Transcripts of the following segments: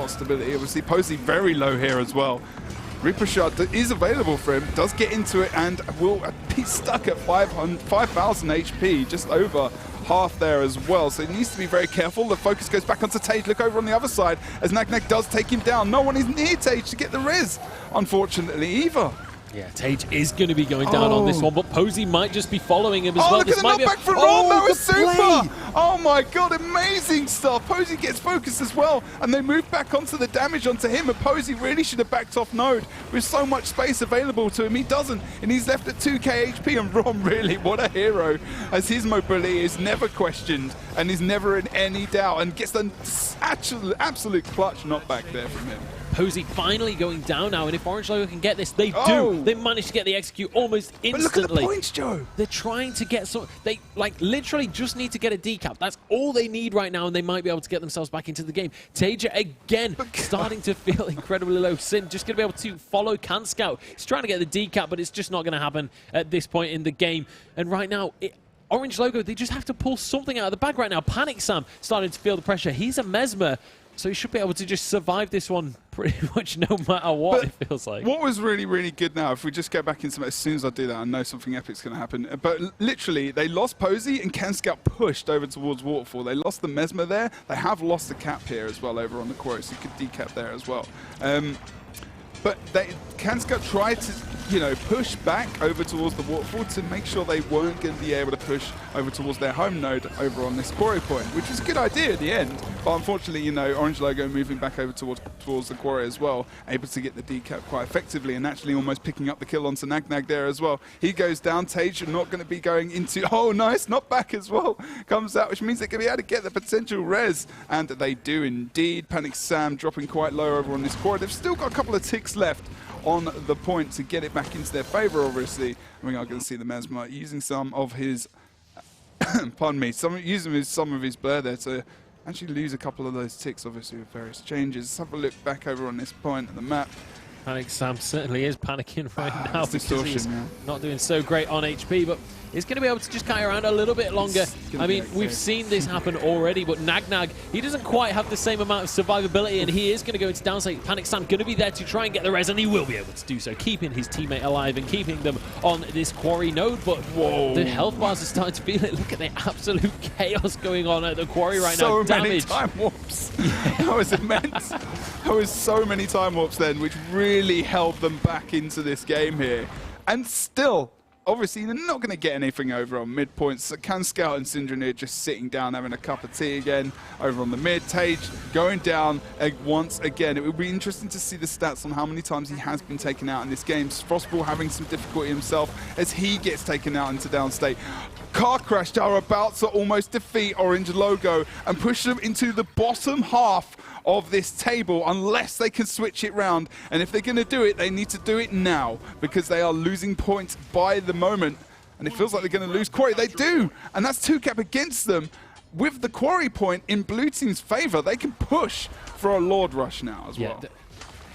lot of stability. Obviously, Posey very low here as well. Reaper Shot is available for him, does get into it, and will be stuck at 5,000 HP, just over half there as well. So he needs to be very careful. The focus goes back onto Tage. Look over on the other side as Nagnag does take him down. No one is near Tage to get the res, unfortunately, either. Yeah, Tage is going to be going down on this one, but Posey might just be following him as well. Look at the knockback from Ron, that was super! Oh my god, amazing stuff. Posey gets focused as well, and they move back onto the damage onto him, and Posey really should have backed off Node. With so much space available to him, he doesn't, and he's left at 2k HP, and Ron really, what a hero, as his mobility is never questioned, and is never in any doubt, and gets an absolute clutch knockback there from him. Posey finally going down now, and if Orange Logo can get this, they do. They manage to get the execute almost instantly. But look at the points, Joe. They're trying to get some. They like literally just need to get a decap. That's all they need right now, and they might be able to get themselves back into the game. Tager again starting to feel incredibly low. Sin just going to be able to follow Can Scout. He's trying to get the decap, but it's just not going to happen at this point in the game. And right now, Orange Logo, they just have to pull something out of the bag right now. Panic Sam starting to feel the pressure. He's a Mesmer. So he should be able to just survive this one pretty much no matter what, it feels like. What was really, really good now, if we just go back into it, as soon as I do that, I know something epic's going to happen. But literally, they lost Posey and Can Scout pushed over towards Waterfall. They lost the Mesmer there. They have lost the cap here as well over on the Quarry, so you could decap there as well. But Can Scout tried to, push back over towards the Waterfall to make sure they weren't going to be able to push over towards their home node over on this quarry point, which was a good idea at the end. But unfortunately, Orange Logo moving back over towards the quarry as well, able to get the decap quite effectively and actually almost picking up the kill onto Nagnag there as well. He goes down. Tage not going to be going into, oh nice, not back as well. Comes out, which means they're going to be able to get the potential res. And they do indeed. Panic Sam dropping quite low over on this quarry. They've still got a couple of ticks left on the point to get it back into their favor, obviously. And we are going to see the Mesmer using some of his, pardon me, using some of his blur there to actually lose a couple of those ticks, obviously, with various changes. Let's have a look back over on this point of the map. Panic Sam certainly is panicking right now because he's yeah. not doing so great on HP, but he's going to be able to just carry around a little bit longer. I mean, we've seen this happen already, but Nagnag, he doesn't quite have the same amount of survivability, and he is going to go into downside. Panic Sam going to be there to try and get the res, and he will be able to do so, keeping his teammate alive and keeping them on this quarry node. But the health bars are starting to feel it. Look at the absolute chaos going on at the quarry right now. So many time warps. That was immense. There was so many time warps then, which really held them back into this game here. And still, obviously, they're not going to get anything over on mid points. So Can Scout and Syndra just sitting down, having a cup of tea again over on the mid. Tage going down once again. It would be interesting to see the stats on how many times he has been taken out in this game. Frostball having some difficulty himself as he gets taken out into downstate. Car Crash are about to almost defeat Orange Logo and push them into the bottom half of this table unless they can switch it round. And if they're going to do it, they need to do it now because they are losing points by the moment. And it feels like they're going to lose Quarry. They do. And that's 2 cap against them. With the Quarry point in blue team's favor, they can push for a Lord Rush now as well.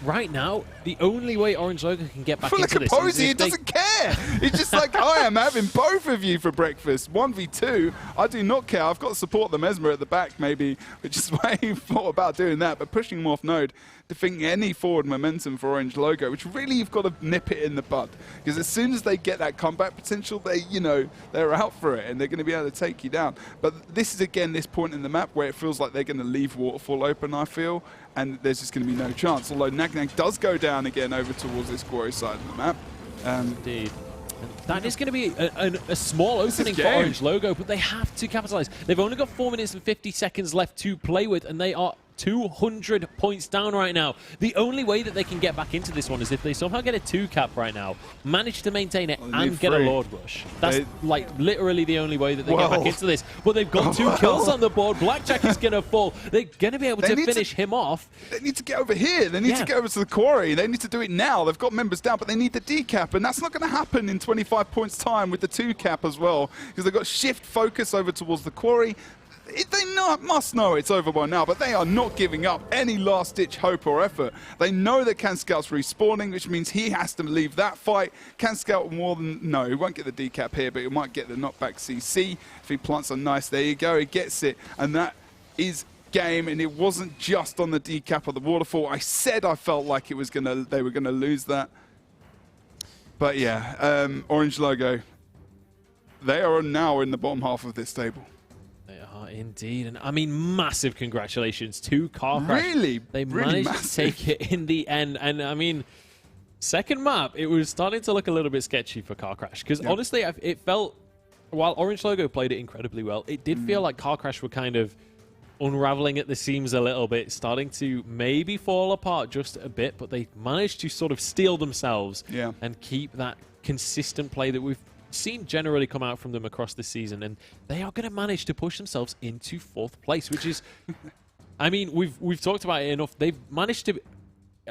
Right now, the only way Orange Logo can get back into this is Posey, he doesn't care. He's just like, I am having both of you for breakfast. 1v2, I do not care. I've got to support the Mesmer at the back, maybe, which is why he thought about doing that. But pushing him off node, defeating any forward momentum for Orange Logo, which really you've got to nip it in the bud. Because as soon as they get that comeback potential, they're out for it and they're going to be able to take you down. But this is, again, this point in the map where it feels like they're going to leave Waterfall open, I feel. And there's just going to be no chance. Although Nagnag does go down again over towards this quarry side of the map. Indeed. That is going to be a small opening for Orange Logo, but they have to capitalize. They've only got 4 minutes and 50 seconds left to play with, and they are 200 points down right now. The only way that they can get back into this one is if they somehow get a 2 cap right now, manage to maintain it, and get a Lord Rush. That's like literally the only way that they get back into this. But they've got 2 kills on the board. Blackjack is going to fall. They're going to be able to finish him off. They need to get over here. They need to get over to the quarry. They need to do it now. They've got members down, but they need the decap, and that's not going to happen in 25 points time with the 2 cap as well, because they've got shift focus over towards the quarry. They must know it's over by now, but they are not giving up any last-ditch hope or effort. They know that Can Scout's respawning, which means he has to leave that fight. Can Scout he won't get the decap here, but he might get the knockback CC. If he plants a nice, there you go, he gets it. And that is game, and it wasn't just on the decap of the waterfall. I said I felt like they were gonna lose that. But yeah, Orange Logo, they are now in the bottom half of this table. They are indeed. And I mean, massive congratulations to Car Crash. Really? They really managed massive. to take it in the end. And I mean, second map, it was starting to look a little bit sketchy for Car Crash. Because honestly, it felt, while Orange Logo played it incredibly well, it did feel like Car Crash were kind of unraveling at the seams a little bit, starting to maybe fall apart just a bit, but they managed to sort of steel themselves and keep that consistent play that we've seen generally come out from them across the season, and they are going to manage to push themselves into 4th place, which is, I mean, we've talked about it enough. They've managed to,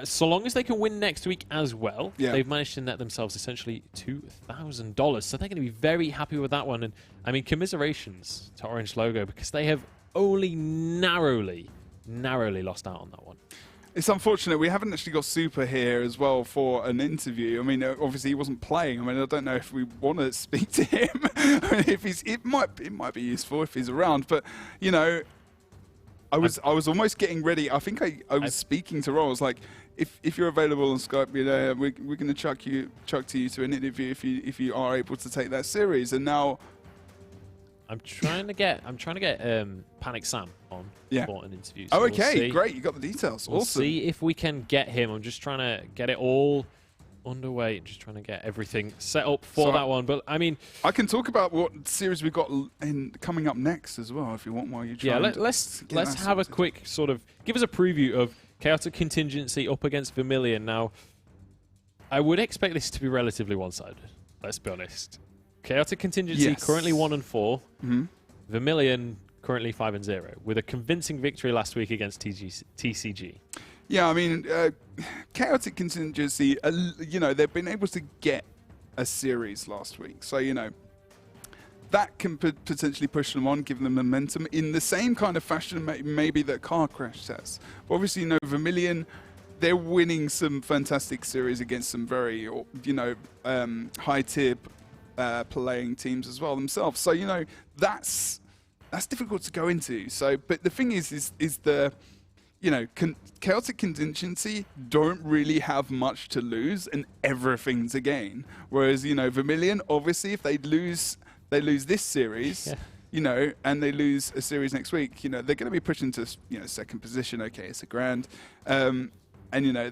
so long as they can win next week as well, they've managed to net themselves essentially $2,000. So they're going to be very happy with that one. And I mean, commiserations to Orange Logo, because they have only narrowly lost out on that one. It's unfortunate we haven't actually got Super here as well for an interview. I mean, obviously he wasn't playing. I mean, I don't know if we want to speak to him. I mean, if it might be useful if he's around. But you know, I was almost getting ready. I think I was speaking to Ron. I was like, if you're available on Skype, you know, we're going to chuck to you to an interview if you are able to take that series. And now I'm trying to get Panic Sam on for an interview. So oh, okay, great. You got the details. We'll awesome. see if we can get him. I'm just trying to get it all underway. Just trying to get everything set up for that one. But I mean, I can talk about what series we've got coming up next as well, if you want. While you try. Yeah, let's have a quick sort of give us a preview of Chaotic Contingency up against Vermilion. Now, I would expect this to be relatively one-sided. Let's be honest. Chaotic Contingency currently 1-4. Vermilion currently 5-0 with a convincing victory last week against TCG. Yeah, I mean, Chaotic Contingency, you know, they've been able to get a series last week. So, you know, that can potentially push them on, give them momentum in the same kind of fashion maybe that Car Crash has. But obviously, you know, Vermilion, they're winning some fantastic series against some very, you know, high-tier playing teams as well themselves. So, you know, that's difficult to go into. So, but the thing is the, you know, Chaotic Contingency don't really have much to lose and everything to gain. Whereas, you know, Vermilion, obviously, if they lose this series, you know, and they lose a series next week, you know, they're going to be pushing to, you know, 2nd position. Okay, it's a grand. And, you know,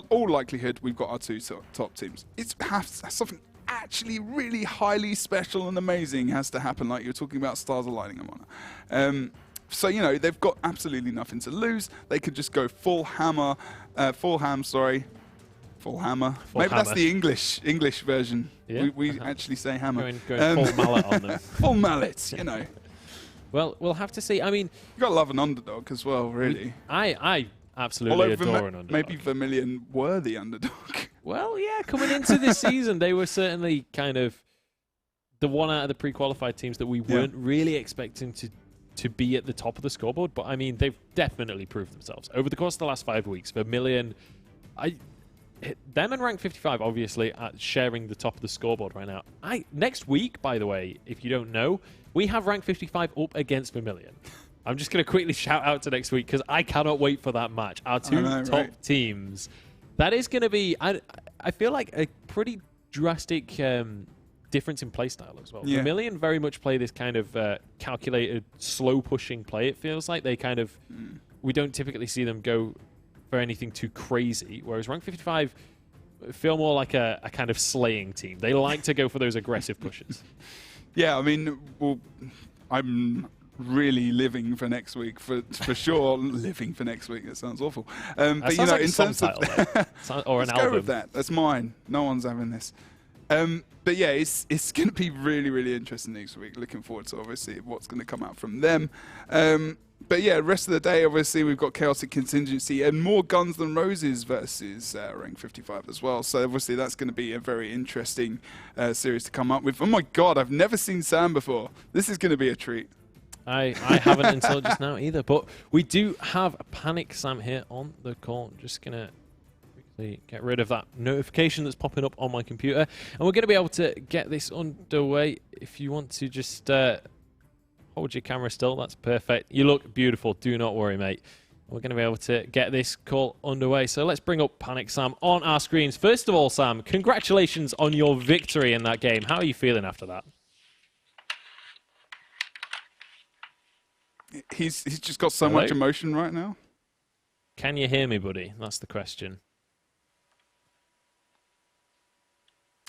all likelihood, we've got our 2 top teams. It's something actually really highly special and amazing has to happen, like you're talking about stars aligning them on. So, you know, they've got absolutely nothing to lose. They could just go full hammer. Full hammer. Maybe that's the English version. Yeah. We actually say hammer. Going full mallet on them. Full mallet, you know. Well, we'll have to see. I mean, you got to love an underdog as well, really. I absolutely adore an underdog. Maybe Vermilion were the underdog. Well, yeah, coming into this season, they were certainly kind of the one out of the pre-qualified teams that we weren't really expecting to be at the top of the scoreboard. But, I mean, they've definitely proved themselves. Over the course of the last 5 weeks, Vermilion, them and Rank 55, obviously, are sharing the top of the scoreboard right now. Next week, by the way, if you don't know, we have Rank 55 up against Vermilion. I'm just going to quickly shout out to next week because I cannot wait for that match. Our 2 top teams. That is going to be, I feel like, a pretty drastic difference in playstyle as well. Yeah. Vermilion very much play this kind of calculated, slow-pushing play, it feels like. They kind of, we don't typically see them go for anything too crazy, whereas Rank 55 feel more like a kind of slaying team. They like to go for those aggressive pushes. Yeah, I mean, well, I'm really living for next week for sure. Living for next week, that sounds awful. But you know, like in terms of or an let's album. go with that. That's mine. No one's having this. But yeah, it's going to be really interesting next week. Looking forward to obviously what's going to come out from them. But yeah, rest of the day, obviously we've got Chaotic Contingency and more Guns Than Roses versus Rank 55 as well. So obviously that's going to be a very interesting series to come up with. Oh my God, I've never seen Sam before. This is going to be a treat. I haven't until just now either, but we do have Panic Sam here on the call. I'm just going to quickly get rid of that notification that's popping up on my computer, and we're going to be able to get this underway. If you want to just Hold your camera still. That's perfect. You look beautiful. Do not worry, mate. We're going to be able to get this call underway. So let's bring up Panic Sam on our screens. First of all, Sam, congratulations on your victory in that game. How are you feeling after that? He's just got so much emotion right now. Can you hear me, buddy? That's the question.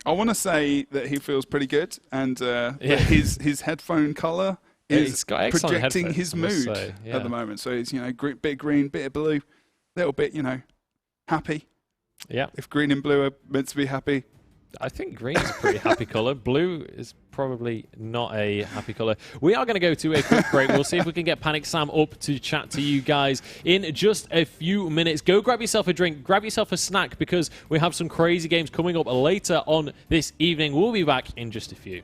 I want to say that he feels pretty good, and that his headphone color is projecting his mood at the moment. So he's, you know, bit green, bit of blue, little bit, you know, happy. Yeah. If green and blue are meant to be happy. I think green is a pretty happy color. Blue is probably not a happy color. We are going to go to a quick break. We'll see if we can get Panic Sam up to chat to you guys in just a few minutes. Go grab yourself a drink, grab yourself a snack, because we have some crazy games coming up later on this evening. We'll be back in just a few.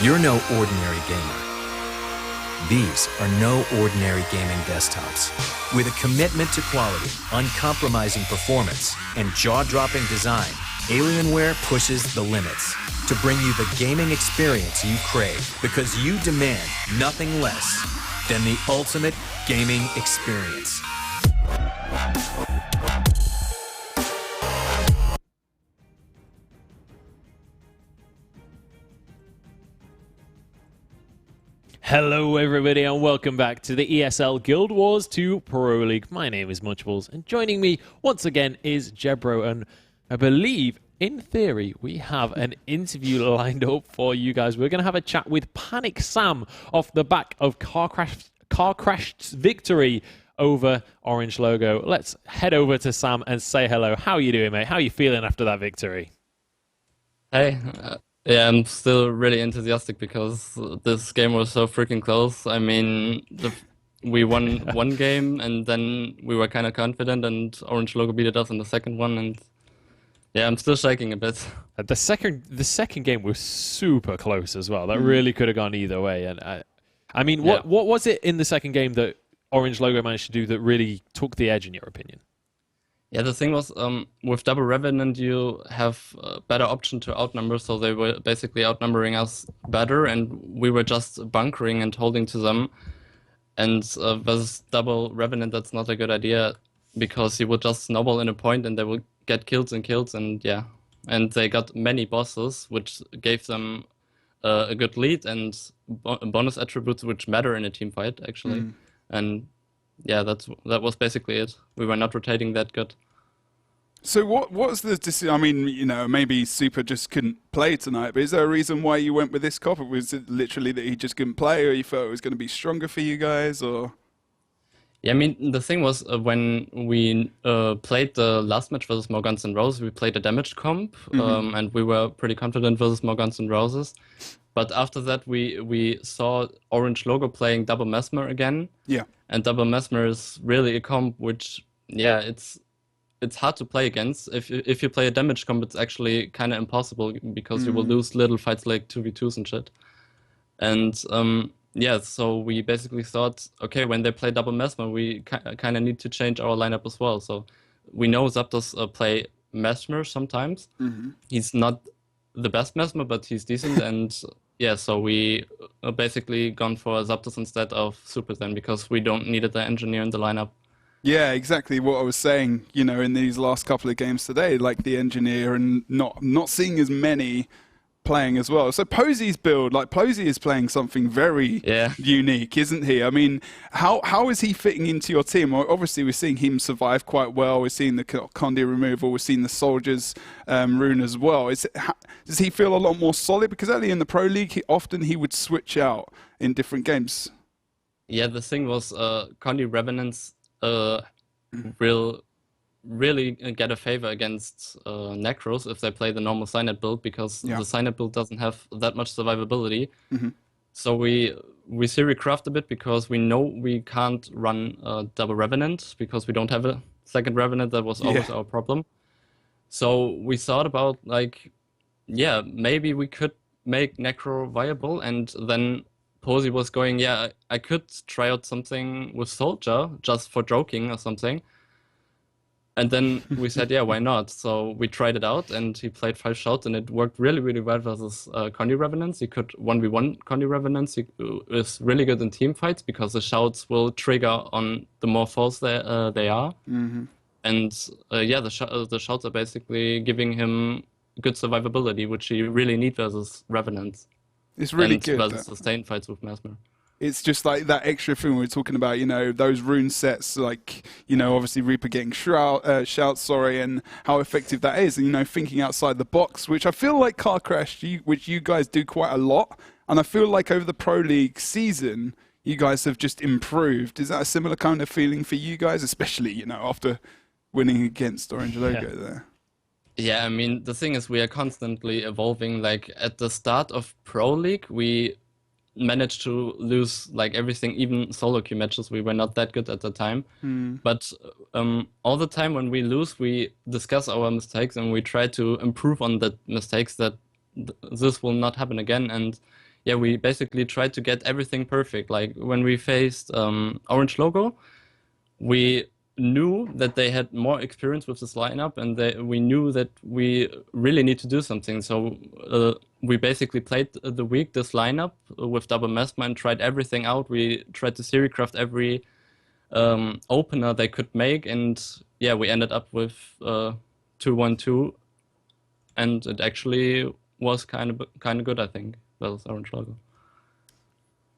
You're no ordinary gamer. These are no ordinary gaming desktops. With a commitment to quality, uncompromising performance, and jaw-dropping design, Alienware pushes the limits to bring you the gaming experience you crave, because you demand nothing less than the ultimate gaming experience. Hello everybody and welcome back to the ESL Guild Wars 2 Pro League. My name is Munchables and joining me once again is Jebro, and I believe, in theory, we have an interview lined up for you guys. We're going to have a chat with Panic Sam off the back of Car Crash's victory over Orange Logo. Let's head over to Sam and say hello. How are you doing, mate? How are you feeling after that victory? Hey, yeah, I'm still really enthusiastic because this game was so freaking close. I mean, we won one game and then we were kind of confident, and Orange Logo beat us in the second one, and yeah, I'm still shaking a bit. The second game was super close as well. That really could have gone either way. And I mean, what was it in the second game that Orange Logo managed to do that really took the edge, in your opinion? Yeah, the thing was, with Double Revenant, you have a better option to outnumber, so they were basically outnumbering us better, and we were just bunkering and holding to them. And versus Double Revenant, that's not a good idea, because you will just snowball in a point and they will get kills and kills, and yeah. And they got many bosses, which gave them a good lead and bonus attributes which matter in a team fight, actually. And yeah, that was basically it. We were not rotating that good. So what was the decision? I mean, you know, maybe Super just couldn't play tonight, but is there a reason why you went with this cop? Was it literally that he just couldn't play, or you felt it was going to be stronger for you guys, or? Yeah, I mean, the thing was, when we played the last match versus More Guns N' Roses, we played a damage comp, and we were pretty confident versus More Guns N' Roses. But after that, we saw Orange Logo playing Double Mesmer again. Yeah. And Double Mesmer is really a comp which, yeah, it's hard to play against. If you play a damage comp, it's actually kind of impossible, because you will lose little fights like 2v2s and shit. And yeah, so we basically thought, okay, when they play Double Mesmer, we kind of need to change our lineup as well. So we know Zapdos play Mesmer sometimes. He's not the best Mesmer, but he's decent. And yeah, so we basically gone for Zapdos instead of Super then, because we don't needed the engineer in the lineup. Yeah, exactly what I was saying, you know, in these last couple of games today, like the engineer and not seeing as many playing as well. So Posey's build, like Posey is playing something very unique, isn't he? I mean, how is he fitting into your team? Obviously, we're seeing him survive quite well. We're seeing the Condi removal. We're seeing the Soldiers rune as well. Does he feel a lot more solid? Because early in the Pro League, he would switch out in different games. Yeah, the thing was, Condi Revenants really get a favor against Necros if they play the normal Signet build, because the Signet build doesn't have that much survivability. So we theory craft a bit, because we know we can't run Double Revenant, because we don't have a second Revenant. That was always our problem. So we thought about, like, yeah, maybe we could make Necro viable, and then Posey was going, yeah, I could try out something with Soldier just for joking or something. And then we said, yeah, why not? So we tried it out, and he played 5 shots, and it worked really, really well versus Condi Revenants. He could 1v1 Condi Revenants. He is really good in team fights, because the shouts will trigger on the more false they are. And yeah, the shouts are basically giving him good survivability, which he really needs versus Revenants. It's really good. Versus sustained fights with Mesmer. It's just like that extra thing we were talking about, you know, those rune sets, like, you know, obviously Reaper getting shouts, and how effective that is. And, you know, thinking outside the box, which I feel like Car Crash, which you guys do quite a lot. And I feel like over the Pro League season, you guys have just improved. Is that a similar kind of feeling for you guys, especially, you know, after winning against Orange Logo there? Yeah, I mean, the thing is, we are constantly evolving. Like, at the start of Pro League, we managed to lose like everything, even solo queue matches. We were not that good at the time. But all the time when we lose, we discuss our mistakes and we try to improve on the mistakes, that this will not happen again. And yeah, we basically tried to get everything perfect. Like when we faced Orange Logo, we knew that they had more experience with this lineup, and we knew that we really need to do something. So we basically played the week this lineup with double Mesmer and tried everything out. We tried to seriecraft every opener they could make, and yeah, we ended up with 2-1-2, and it actually was kind of good, I think. That was Orange Logo.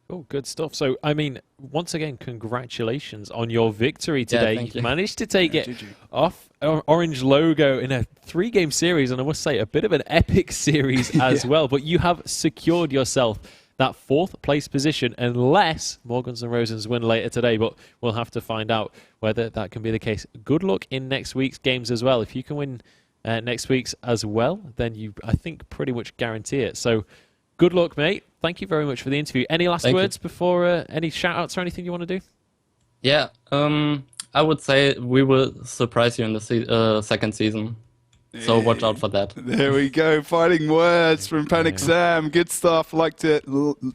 Oh, good stuff. So, I mean, once again, congratulations on your victory today. Thank You you. managed to take it GG. off Orange Logo in a 3-game series, and I must say, a bit of an epic series as well. But you have secured yourself that 4th place position, unless Morgans and Rosens win later today. But we'll have to find out whether that can be the case. Good luck in next week's games as well. If you can win next week's as well, then you, I think, pretty much guarantee it. So, good luck, mate. Thank you very much for the interview. Any last words before any shout-outs or anything you want to do? Yeah, I would say we will surprise you in the second season. So watch out for that. There we go. Fighting words from Panic Sam. Good stuff. Liked it.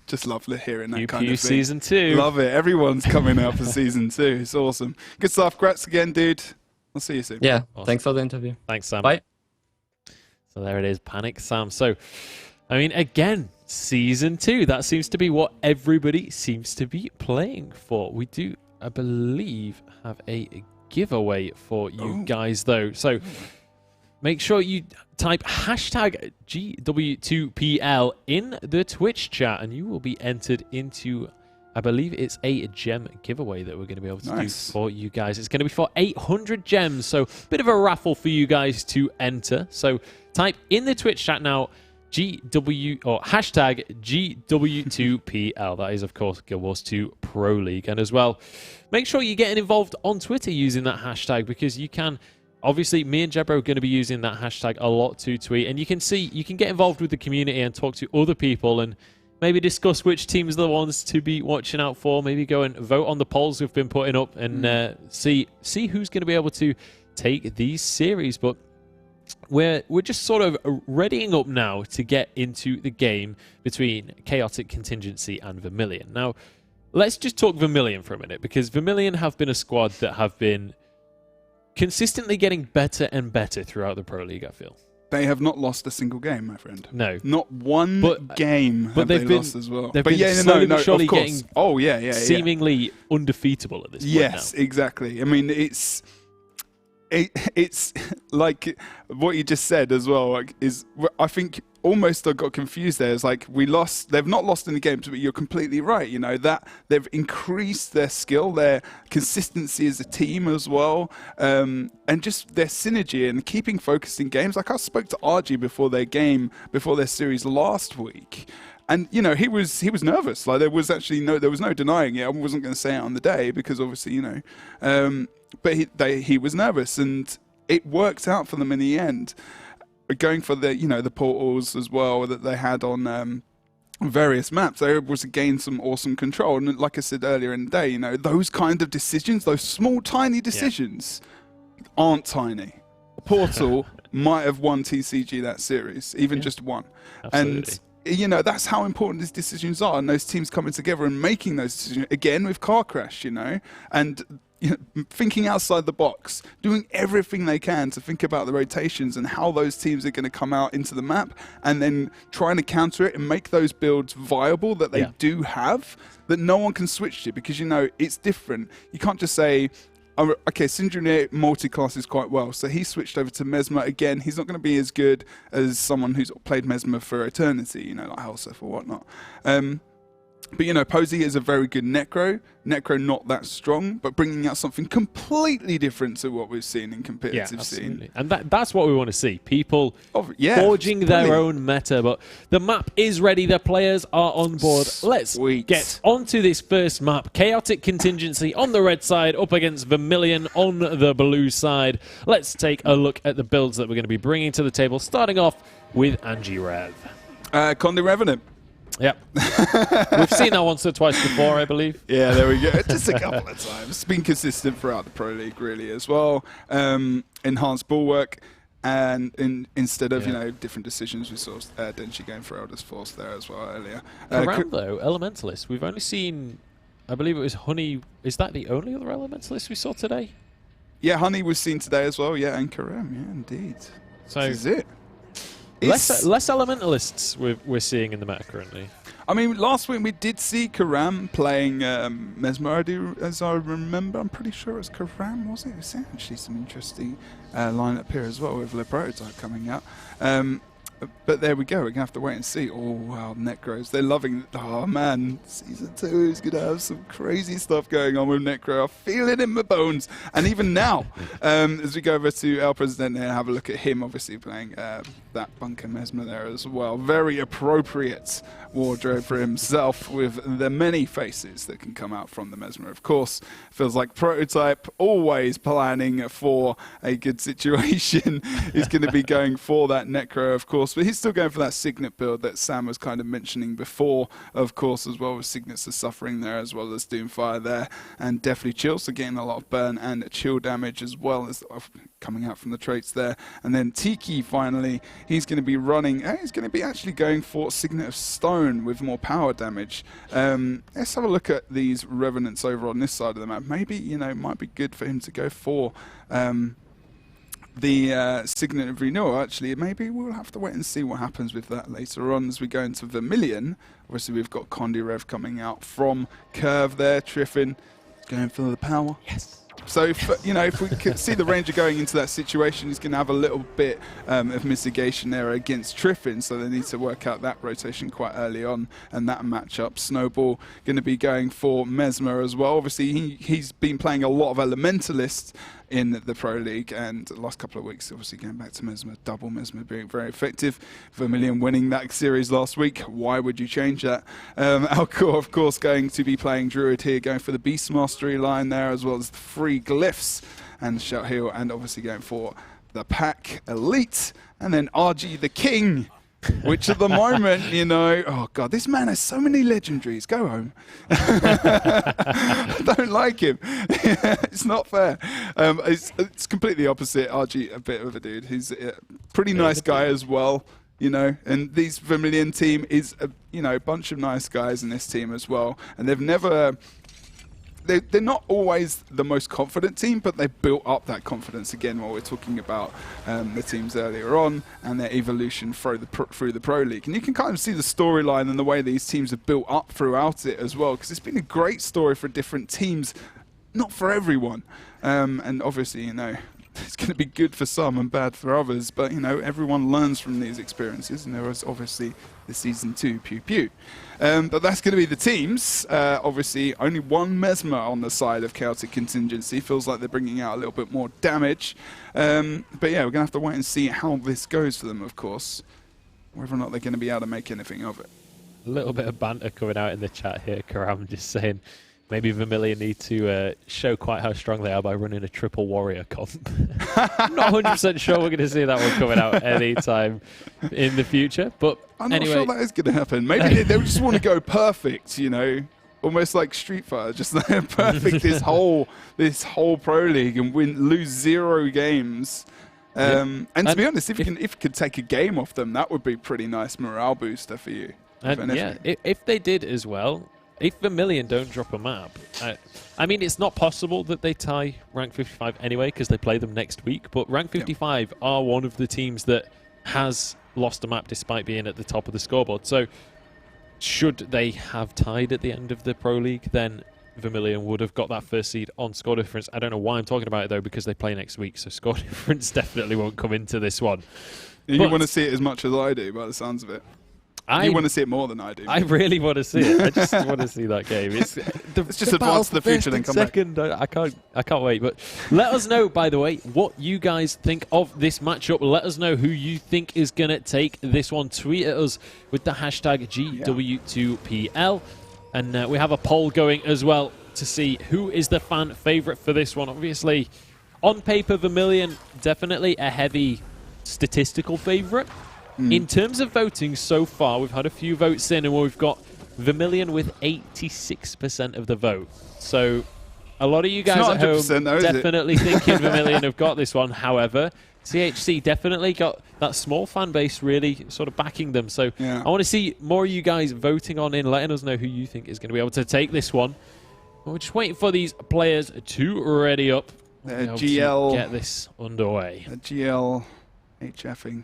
Just love hearing that kind of thing. Season 2. Love it. Everyone's coming out for season 2. It's awesome. Good stuff. Congrats again, dude. I'll see you soon. Yeah, Awesome. Thanks for the interview. Thanks, Sam. Bye. So there it is, Panic Sam. So, I mean, again, season 2. That seems to be what everybody seems to be playing for. We do, I believe, have a giveaway for you guys, though. So make sure you type hashtag GW2PL in the Twitch chat, and you will be entered into, I believe it's a gem giveaway that we're going to be able to do for you guys. It's going to be for 800 gems, so a bit of a raffle for you guys to enter. So type in the Twitch chat now, GW or hashtag GW2PL. That is, of course, Guild Wars 2 Pro League. And as well, make sure you're getting involved on Twitter using that hashtag, because you can, obviously, me and Jebro are going to be using that hashtag a lot to tweet. And you can see, you can get involved with the community and talk to other people and maybe discuss which teams are the ones to be watching out for. Maybe go and vote on the polls we've been putting up and see who's going to be able to take these series. But we're just sort of readying up now to get into the game between Chaotic Contingency and Vermilion. Now, let's just talk Vermilion for a minute, because Vermilion have been a squad that have been consistently getting better and better throughout the Pro League, I feel. They have not lost a single game, my friend. No. Not one game have they lost as well. They've been slowly but surely getting seemingly undefeatable at this point now. Yes, exactly. I mean, it's like what you just said as well. Like, I think almost I got confused there. It's like we lost. They've not lost any games, but you're completely right. You know that they've increased their skill, their consistency as a team as well, and just their synergy and keeping focused in games. Like I spoke to RG before their series last week. And you know he was nervous. Like there was no denying it. I wasn't going to say it on the day because obviously but he was nervous, and it worked out for them in the end. Going for the portals as well that they had on various maps, they were able to gain some awesome control. And like I said earlier in the day, those kind of decisions, those small tiny decisions, aren't tiny. Portal might have won TCG that series, even just one. Absolutely. And that's how important these decisions are, and those teams coming together and making those decisions again with Car Crash, and thinking outside the box, doing everything they can to think about the rotations and how those teams are going to come out into the map, and then trying to counter it and make those builds viable that they do have, that no one can switch to, because it's different. You can't just say, okay, Syndrome multi-classes quite well, so he switched over to Mesmer. Again, he's not going to be as good as someone who's played Mesmer for eternity, like Helseth or whatnot. But Posey is a very good Necro. Necro not that strong, but bringing out something completely different to what we've seen in competitive scene. And that's what we want to see. People forging their own meta. But the map is ready. The players are on board. Let's get onto this first map. Chaotic Contingency on the red side up against Vermilion on the blue side. Let's take a look at the builds that we're going to be bringing to the table, starting off with Angie Rev. Condi Revenant. Yep. We've seen that once or twice before, I believe. Yeah, there we go. Just a couple of times. It's been consistent throughout the Pro League, really, as well. Enhanced Bulwark. and instead of Yeah. different decisions. We saw Denji going for Elder's Force there as well earlier. Around though, Elementalist, we've only seen, I believe it was Honey. Is that the only other Elementalist we saw today? Yeah, Honey was seen today as well. Yeah, and Karam. Yeah, indeed. So This is it. less Elementalists we're seeing in the meta currently. I mean, last week we did see Karam playing Mesmer, as I remember. I'm pretty sure it was Karam, was it? It's actually some interesting lineup here as well with Le Prototype coming out. But there we go. We're going to have to wait and see. Oh, wow, Necros. They're loving it. Oh, man. Season 2 is going to have some crazy stuff going on with Necro. I feel it in my bones. And even now, as we go over to El Presidente and have a look at him, obviously playing that Bunker Mesmer there as well. Very appropriate wardrobe for himself with the many faces that can come out from the Mesmer. Of course, feels like Prototype always planning for a good situation. He's going to be going for that Necro, of course, but he's still going for that Signet build that Sam was kind of mentioning before, of course, as well, with Signets are suffering there as well as Doomfire there, and definitely Chill, so getting a lot of burn and chill damage as well as coming out from the traits there. And then Tiki finally, he's going to be running, he's going to be actually going for Signet of Stone with more power damage. Let's have a look at these Revenants over on this side of the map. Maybe, it might be good for him to go for the Signet of Renewal. Actually, maybe we'll have to wait and see what happens with that later on as we go into Vermilion. Obviously, we've got Condi Rev coming out from Curve there. Triffin going for the power. Yes. So, if we could see the Ranger going into that situation, he's going to have a little bit of mitigation there against Triffin, so they need to work out that rotation quite early on and that matchup. Snowball going to be going for Mesmer as well. Obviously, he's been playing a lot of Elementalist in the Pro League, and the last couple of weeks, obviously going back to Mesmer, double Mesmer being very effective. Vermilion winning that series last week. Why would you change that? Alcor, of course, going to be playing Druid here, going for the Beast Mastery line there, as well as the free glyphs and Shout Heal, and obviously going for the Pack Elite, and then RG the King, which at the moment, oh God, this man has so many legendaries. Go home. I don't like him. It's not fair. It's completely opposite. RG, a bit of a dude. He's a pretty nice guy as well. And this Vermilion team is a bunch of nice guys in this team as well, and they've never. They're not always the most confident team, but they built up that confidence again while we're talking about the teams earlier on and their evolution through the Pro League. And you can kind of see the storyline and the way these teams have built up throughout it as well, because it's been a great story for different teams, not for everyone. And obviously, it's going to be good for some and bad for others, but everyone learns from these experiences, and there was obviously the Season 2 pew. But that's going to be the teams. Obviously, only one Mesmer on the side of Chaotic Contingency. Feels like they're bringing out a little bit more damage. But yeah, we're going to have to wait and see how this goes for them, of course, whether or not they're going to be able to make anything of it. A little bit of banter coming out in the chat here, Karam just saying maybe Vermilion need to show quite how strong they are by running a triple warrior comp. I'm not 100% sure we're going to see that one coming out anytime in the future. But I'm anyway, not sure that is going to happen. Maybe they just want to go perfect, almost like Street Fighter, just perfect this whole Pro League and lose 0 games. And to be honest, if you could take a game off them, that would be pretty nice morale booster for you. And yeah, if they did as well. If Vermilion don't drop a map, I mean, it's not possible that they tie Rank 55 anyway because they play them next week, but Rank 55 are one of the teams that has lost a map despite being at the top of the scoreboard. So should they have tied at the end of the Pro League, then Vermilion would have got that first seed on score difference. I don't know why I'm talking about it, though, because they play next week, so score difference definitely won't come into this one. You want to see it as much as I do, by the sounds of it. You want to see it more than I do. I really want to see it. I just want to see that game. It's just advance to the future, then come second. Back. I can't wait. But let us know, by the way, what you guys think of this matchup. Let us know who you think is going to take this one. Tweet at us with the hashtag GW2PL. And we have a poll going as well to see who is the fan favorite for this one. Obviously, on paper, Vermilion, definitely a heavy statistical favorite. In terms of voting so far, we've had a few votes in, and we've got Vermilion with 86% of the vote. So a lot of you guys at home definitely thinking Vermilion have got this one. However, THC definitely got that small fan base really sort of backing them. So I want to see more of you guys voting on in, letting us know who you think is going to be able to take this one. We're just waiting for these players to ready up. GL. Get this underway. GL HFing.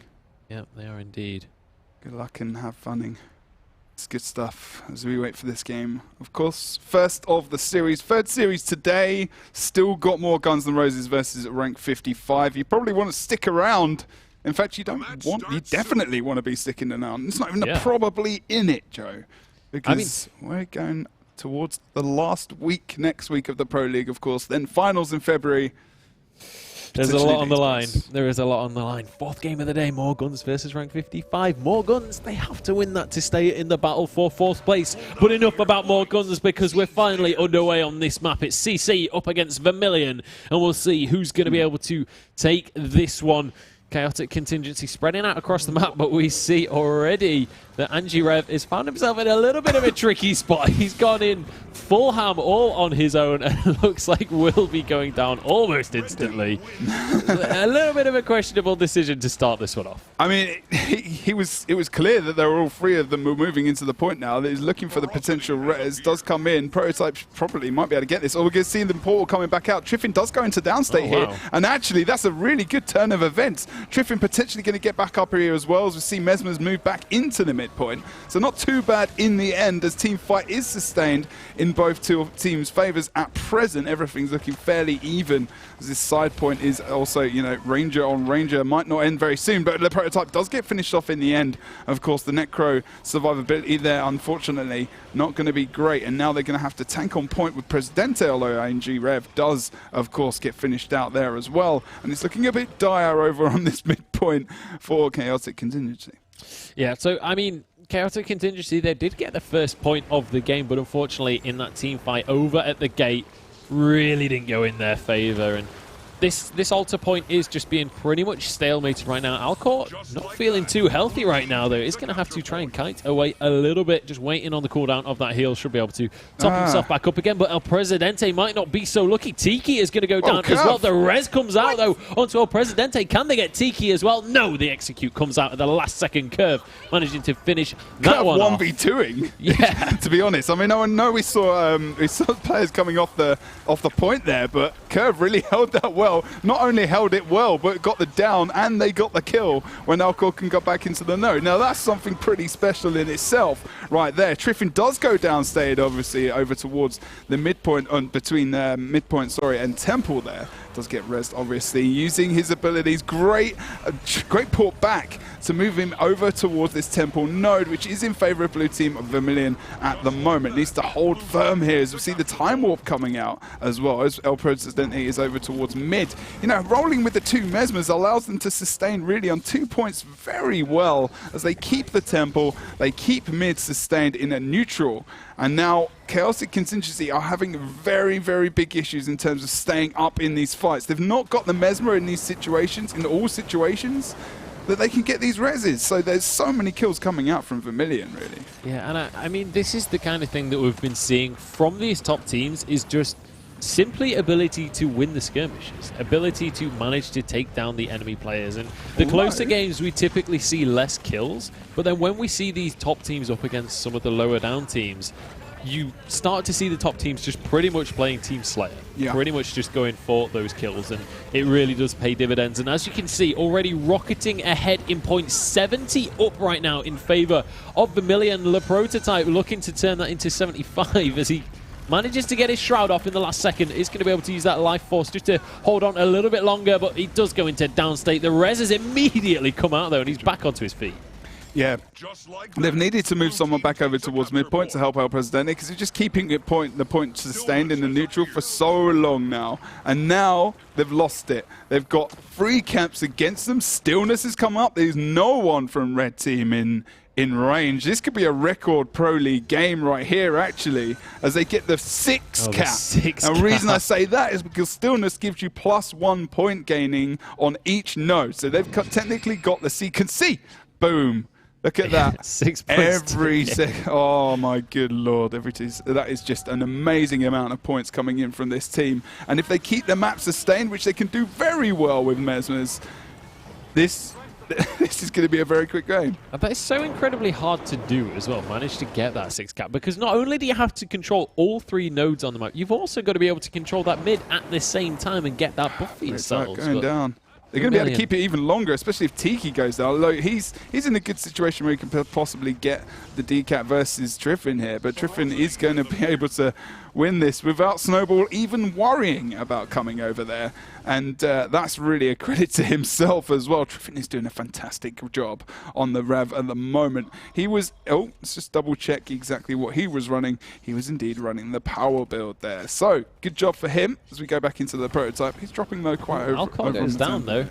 Yep, they are indeed. Good luck and have funning. It's good stuff as we wait for this game. Of course, first of the series, third series today. Still got more Guns N' Roses versus rank 55. You probably want to stick around. In fact, you definitely want to be sticking around. It's not even a probably in it, Joe. Because we're going towards the last week, next week of the Pro League, of course. Then finals in February. There's a lot on the line. There is a lot on the line. Fourth game of the day, more Guns versus rank 55. More Guns, they have to win that to stay in the battle for fourth place. But enough about more Guns because we're finally underway on this map. It's CC up against Vermilion, and we'll see who's going to be able to take this one. Chaotic Contingency spreading out across the map, but we see already that Angie Rev has found himself in a little bit of a tricky spot. He's gone in full ham all on his own and looks like will be going down almost instantly. A little bit of a questionable decision to start this one off. I mean, it was clear that there were all three of them were moving into the point now. That he's looking for the potential res. Does come in. Prototype probably might be able to get this. Or we're going to see the portal coming back out. Triffin does go into downstate here. And actually, that's a really good turn of events. Triffin potentially going to get back up here as well as we see Mesmer's move back into the midpoint. So not too bad in the end as team fight is sustained in both two teams' favours at present. Everything's looking fairly even as this side point is also, you know, Ranger on Ranger might not end very soon, but the prototype does get finished off in the end. Of course, the Necro survivability there, unfortunately, not going to be great. And now they're going to have to tank on point with Presidente, although ING Rev does, of course, get finished out there as well. And it's looking a bit dire over on this midpoint for Chaotic Contingency. Yeah, so, I mean, Chaotic Contingency, they did get the first point of the game, but unfortunately in that team fight over at the gate, really didn't go in their favour. And this altar point is just being pretty much stalemated right now. Alcor not feeling too healthy right now, though. He's going to have to try and kite away a little bit, just waiting on the cooldown of that heal. Should be able to top himself back up again, but El Presidente might not be so lucky. Tiki is going to go down as well. The res comes out, though, onto El Presidente. Can they get Tiki as well? No, the execute comes out at the last second. Curve managing to finish that one 1v2ing. Yeah. To be honest, I mean, I know we saw players coming off the point there, but Curve really held that well. Not only held it well, but got the down and they got the kill when Alcor can go back into the node. Now that's something pretty special in itself right there. Triffin does go downstate, obviously, over towards the midpoint, between midpoint, and Temple there. Does get rest, obviously, using his abilities. Great port back to move him over towards this Temple node, which is in favor of blue team of Vermilion at the moment. Needs to hold firm here as we see the time warp coming out as well as El Presidente is over towards mid. You know, rolling with the two Mesmers allows them to sustain really on 2 points very well as they keep the Temple, they keep mid sustained in a neutral. And now Chaotic Contingency are having very, very big issues in terms of staying up in these fights. They've not got the Mesmer in these situations, in all situations, that they can get these reses. So there's so many kills coming out from Vermilion, really. Yeah, and I mean, this is the kind of thing that we've been seeing from these top teams is just simply ability to win the skirmishes, ability to manage to take down the enemy players. And the closer games, we typically see less kills, but then when we see these top teams up against some of the lower down teams, you start to see the top teams just pretty much playing Team Slayer, pretty much just going for those kills, and it really does pay dividends. And as you can see, already rocketing ahead in point 70 up right now in favor of Vermilion. Le Prototype looking to turn that into 75 as he manages to get his shroud off in the last second. He's going to be able to use that life force just to hold on a little bit longer, but he does go into downstate. The res has immediately come out, though, and he's back onto his feet. Yeah, they've needed to move someone back over towards midpoint to help El Presidente because they're just keeping the point sustained in the neutral for so long now. And now they've lost it. They've got 3 camps against them. Stillness has come up. There's no one from Red Team in range. This could be a record Pro League game right here, actually, as they get the 6 cap. And the reason I say that is because Stillness gives you +1 point gaining on each node. So they've technically got the C. Can see. Boom. Look at that. 6 points. Every second. Oh, my good Lord. That is just an amazing amount of points coming in from this team. And if they keep the map sustained, which they can do very well with Mesmers, this is going to be a very quick game. But it's so incredibly hard to do as well, manage to get that 6 cap, because not only do you have to control all 3 nodes on the map, you've also got to be able to control that mid at the same time and get that buff for yourselves. Going down. They're going to be able to keep it even longer, especially if Tiki goes down. Although he's in a good situation where he can possibly get the decap versus Triffin here, but Triffin is going to be able to win this without Snowball even worrying about coming over there. And that's really a credit to himself as well. Triffin is doing a fantastic job on the Rev at the moment. He was, let's just double check exactly what he was running. He was indeed running the power build there. So, good job for him as we go back into the prototype. He's dropping though quite over. Alcohol goes down though.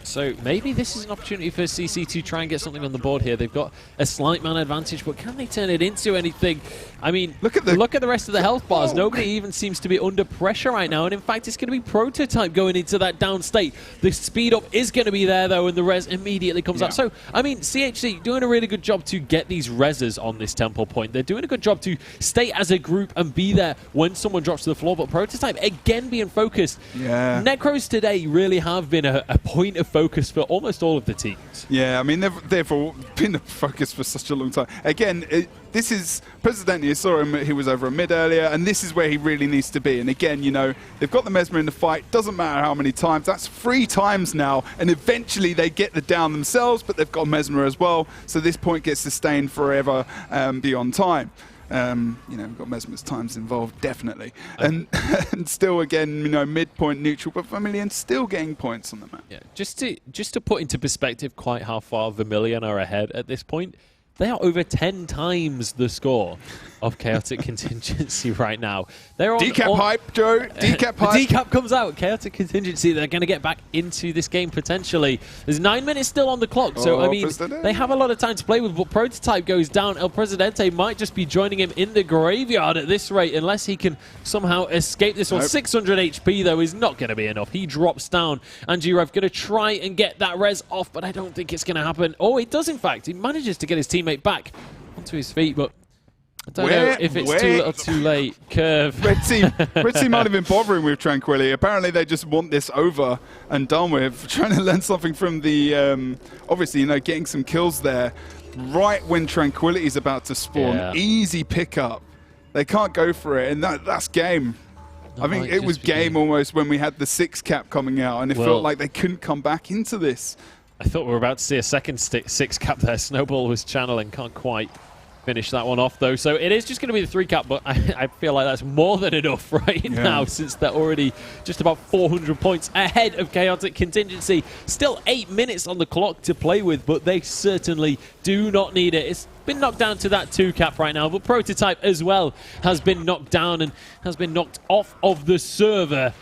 So maybe this is an opportunity for CC to try and get something on the board here. They've got a slight man advantage, but can they turn it into anything? I mean, look at the rest of the health bars. Nobody even seems to be under pressure right now. And in fact, it's going to be Prototype going into that down state. The speed up is going to be there, though, and the res immediately comes out. So, I mean, CHC doing a really good job to get these reses on this temple point. They're doing a good job to stay as a group and be there when someone drops to the floor. But Prototype, again, being focused. Yeah. Necros today really have been a point of focus for almost all of the teams. Yeah, I mean, they've all been the focus for such a long time. Again, this is Presidente. You saw him, he was over a mid earlier, and this is where he really needs to be. And again, you know, they've got the Mesmer in the fight. Doesn't matter how many times. That's 3 times now, and eventually they get the down themselves, but they've got Mesmer as well. So this point gets sustained forever beyond time. You know, we've got Mesmer's times involved, definitely. And still, again, you know, midpoint neutral, but Vermilion still getting points on the map. Yeah, just to put into perspective quite how far Vermilion are ahead at this point, they are over 10 times the score of Chaotic Contingency right now. They're on decap hype, Joe. Decap hype. Decap comes out. Chaotic Contingency, they're going to get back into this game potentially. There's 9 minutes still on the clock, so I mean, they have a lot of time to play with, but Prototype goes down. El Presidente might just be joining him in the graveyard at this rate, unless he can somehow escape this one. 600 HP, though, is not going to be enough. He drops down. Anjirev going to try and get that res off, but I don't think it's going to happen. Oh, it does, in fact. He manages to get his teammate back onto his feet, but I don't know if it's too little too late. Curve. Red team might have been bothering with Tranquility. Apparently they just want this over and done with. Trying to learn something from the, obviously, you know, getting some kills there right when Tranquility is about to spawn. Yeah. Easy pickup. They can't go for it, and that's game. I think it was game almost when we had the 6 cap coming out, and it felt like they couldn't come back into this. I thought we were about to see a second 6 cap there. Snowball was channeling, can't quite finish that one off though. So it is just going to be the 3 cap, but I feel like that's more than enough right now, since they're already just about 400 points ahead of Chaotic Contingency. Still 8 minutes on the clock to play with, but they certainly do not need it. It's been knocked down to that 2 cap right now, but Prototype as well has been knocked down and has been knocked off of the server.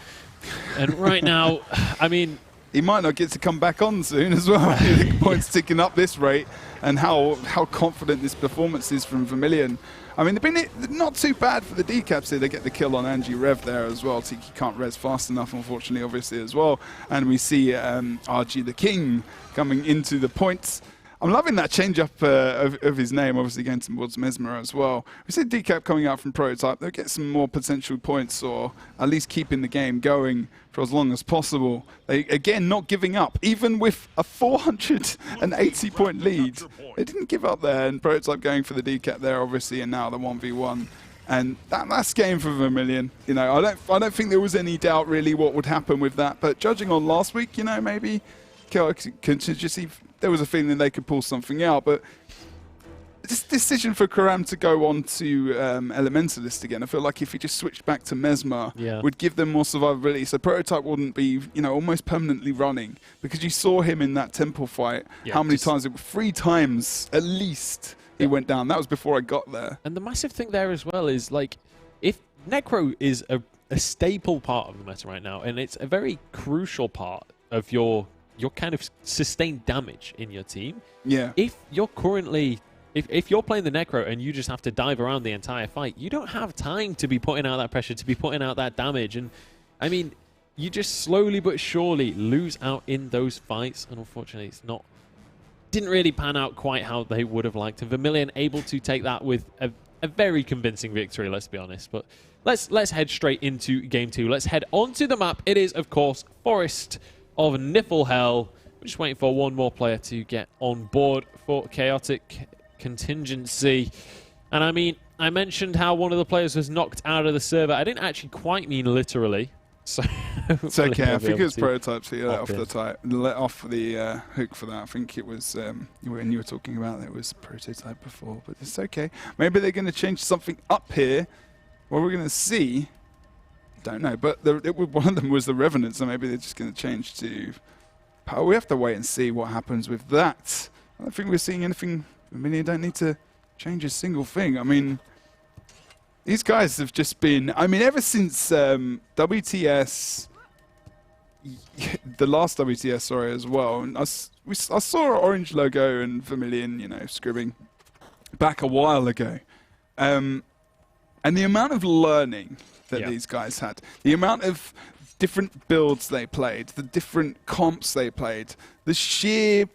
And right now, I mean, he might not get to come back on soon as well. The points ticking up this rate, and how confident this performance is from Vermilion. I mean, they've been not too bad for the decaps here. They get the kill on Anjirev there as well. Tiki can't res fast enough, unfortunately, obviously, as well. And we see RG the King coming into the points. I'm loving that change-up of his name, obviously going towards Mesmer as well. We see decap coming out from Prototype. They'll get some more potential points, or at least keeping the game going for as long as possible. They, again, not giving up. Even with a 480-point lead, they didn't give up there, and Prototype going for the decap there, obviously, and now the 1v1. And that's game for Vermilion. You know, I don't think there was any doubt, really, what would happen with that. But judging on last week, you know, maybe Chaotic Contingency, there was a feeling they could pull something out, but this decision for Karam to go on to Elementalist again, I feel like if he just switched back to Mesmer, would give them more survivability. So Prototype wouldn't be, you know, almost permanently running, because you saw him in that temple fight. How many times? 3 times at least he went down. That was before I got there. And the massive thing there as well is, like, if Necro is a staple part of the meta right now, and it's a very crucial part of your kind of sustained damage in your team. Yeah. If you're currently, if you're playing the Necro and you just have to dive around the entire fight, you don't have time to be putting out that pressure, to be putting out that damage. And I mean, you just slowly but surely lose out in those fights. And unfortunately, didn't really pan out quite how they would have liked. And Vermilion able to take that with a very convincing victory, let's be honest. But let's head straight into game 2. Let's head onto the map. It is, of course, Forest of Niflhel. We're just waiting for one more player to get on board for Chaotic Contingency. And I mean, I mentioned how one of the players was knocked out of the server. I didn't actually quite mean literally. So it's okay. I think it was prototypes. So you let off the hook for that. I think it was when you were talking about it was prototype before, but it's okay. Maybe they're going to change something up here. What we're going to see, don't know. But one of them was the Revenant, so maybe they're just going to change to power. We have to wait and see what happens with that. I don't think we're seeing anything. I mean, you don't need to change a single thing. I mean, these guys have just been, I mean, ever since WTS, the last WTS, sorry, as well. And I saw an orange logo and Vermilion, you know, scribbing back a while ago. And the amount of learning that these guys had, the amount of different builds they played, the different comps they played, the sheer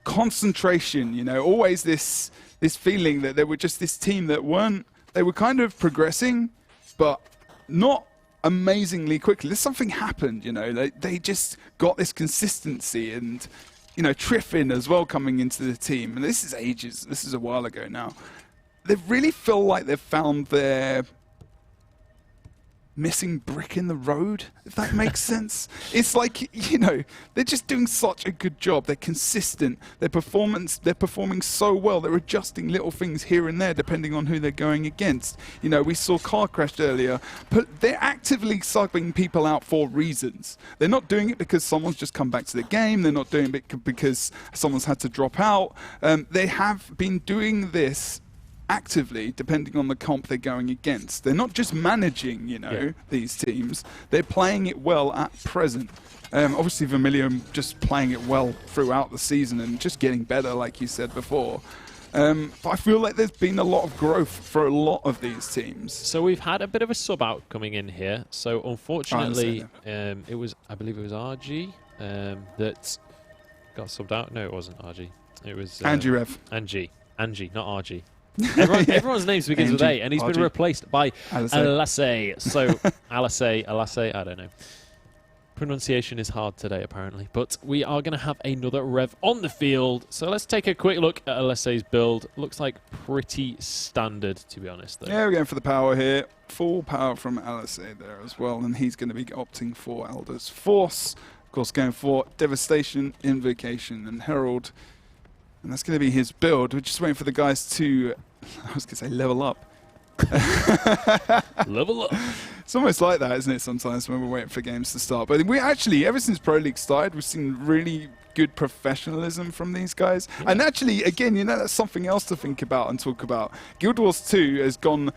concentration, you know, always this feeling that they were just this team that weren't, they were kind of progressing, but not amazingly quickly. There's something happened, you know. They just got this consistency and, you know, Triffin as well coming into the team. And this is ages. This is a while ago now. They really feel like they've found their missing brick in the road, if that makes sense. It's like, you know, they're just doing such a good job. They're consistent. They're performing so well. They're adjusting little things here and there depending on who they're going against. You know, we saw Car Crashed earlier, but they're actively subbing people out for reasons. They're not doing it because someone's just come back to the game. They're not doing it because someone's had to drop out. They have been doing this actively, depending on the comp they're going against. They're not just managing, you know, these teams. They're playing it well at present. Obviously, Vermilion just playing it well throughout the season and just getting better, like you said before. But I feel like there's been a lot of growth for a lot of these teams. So we've had a bit of a sub out coming in here. So unfortunately, it was, I believe it was RG that got subbed out. No, it wasn't RG. It was Angie Rev. Angie, not RG. Everyone's name begins with A, and he's been replaced by Alassay. So, Alassay, I don't know. Pronunciation is hard today, apparently. But we are going to have another Rev on the field. So let's take a quick look at Alassay's build. Looks like pretty standard, to be honest, though. Yeah, we're going for the power here. Full power from Alassay there as well, and he's going to be opting for Elder's Force. Of course, going for Devastation, Invocation, and Herald. And that's going to be his build. We're just waiting for the guys to, I was going to say, level up. Level up. It's almost like that, isn't it, sometimes when we're waiting for games to start. But we actually, ever since Pro League started, we've seen really good professionalism from these guys. Yeah. And actually, again, you know, that's something else to think about and talk about. Guild Wars 2 has gone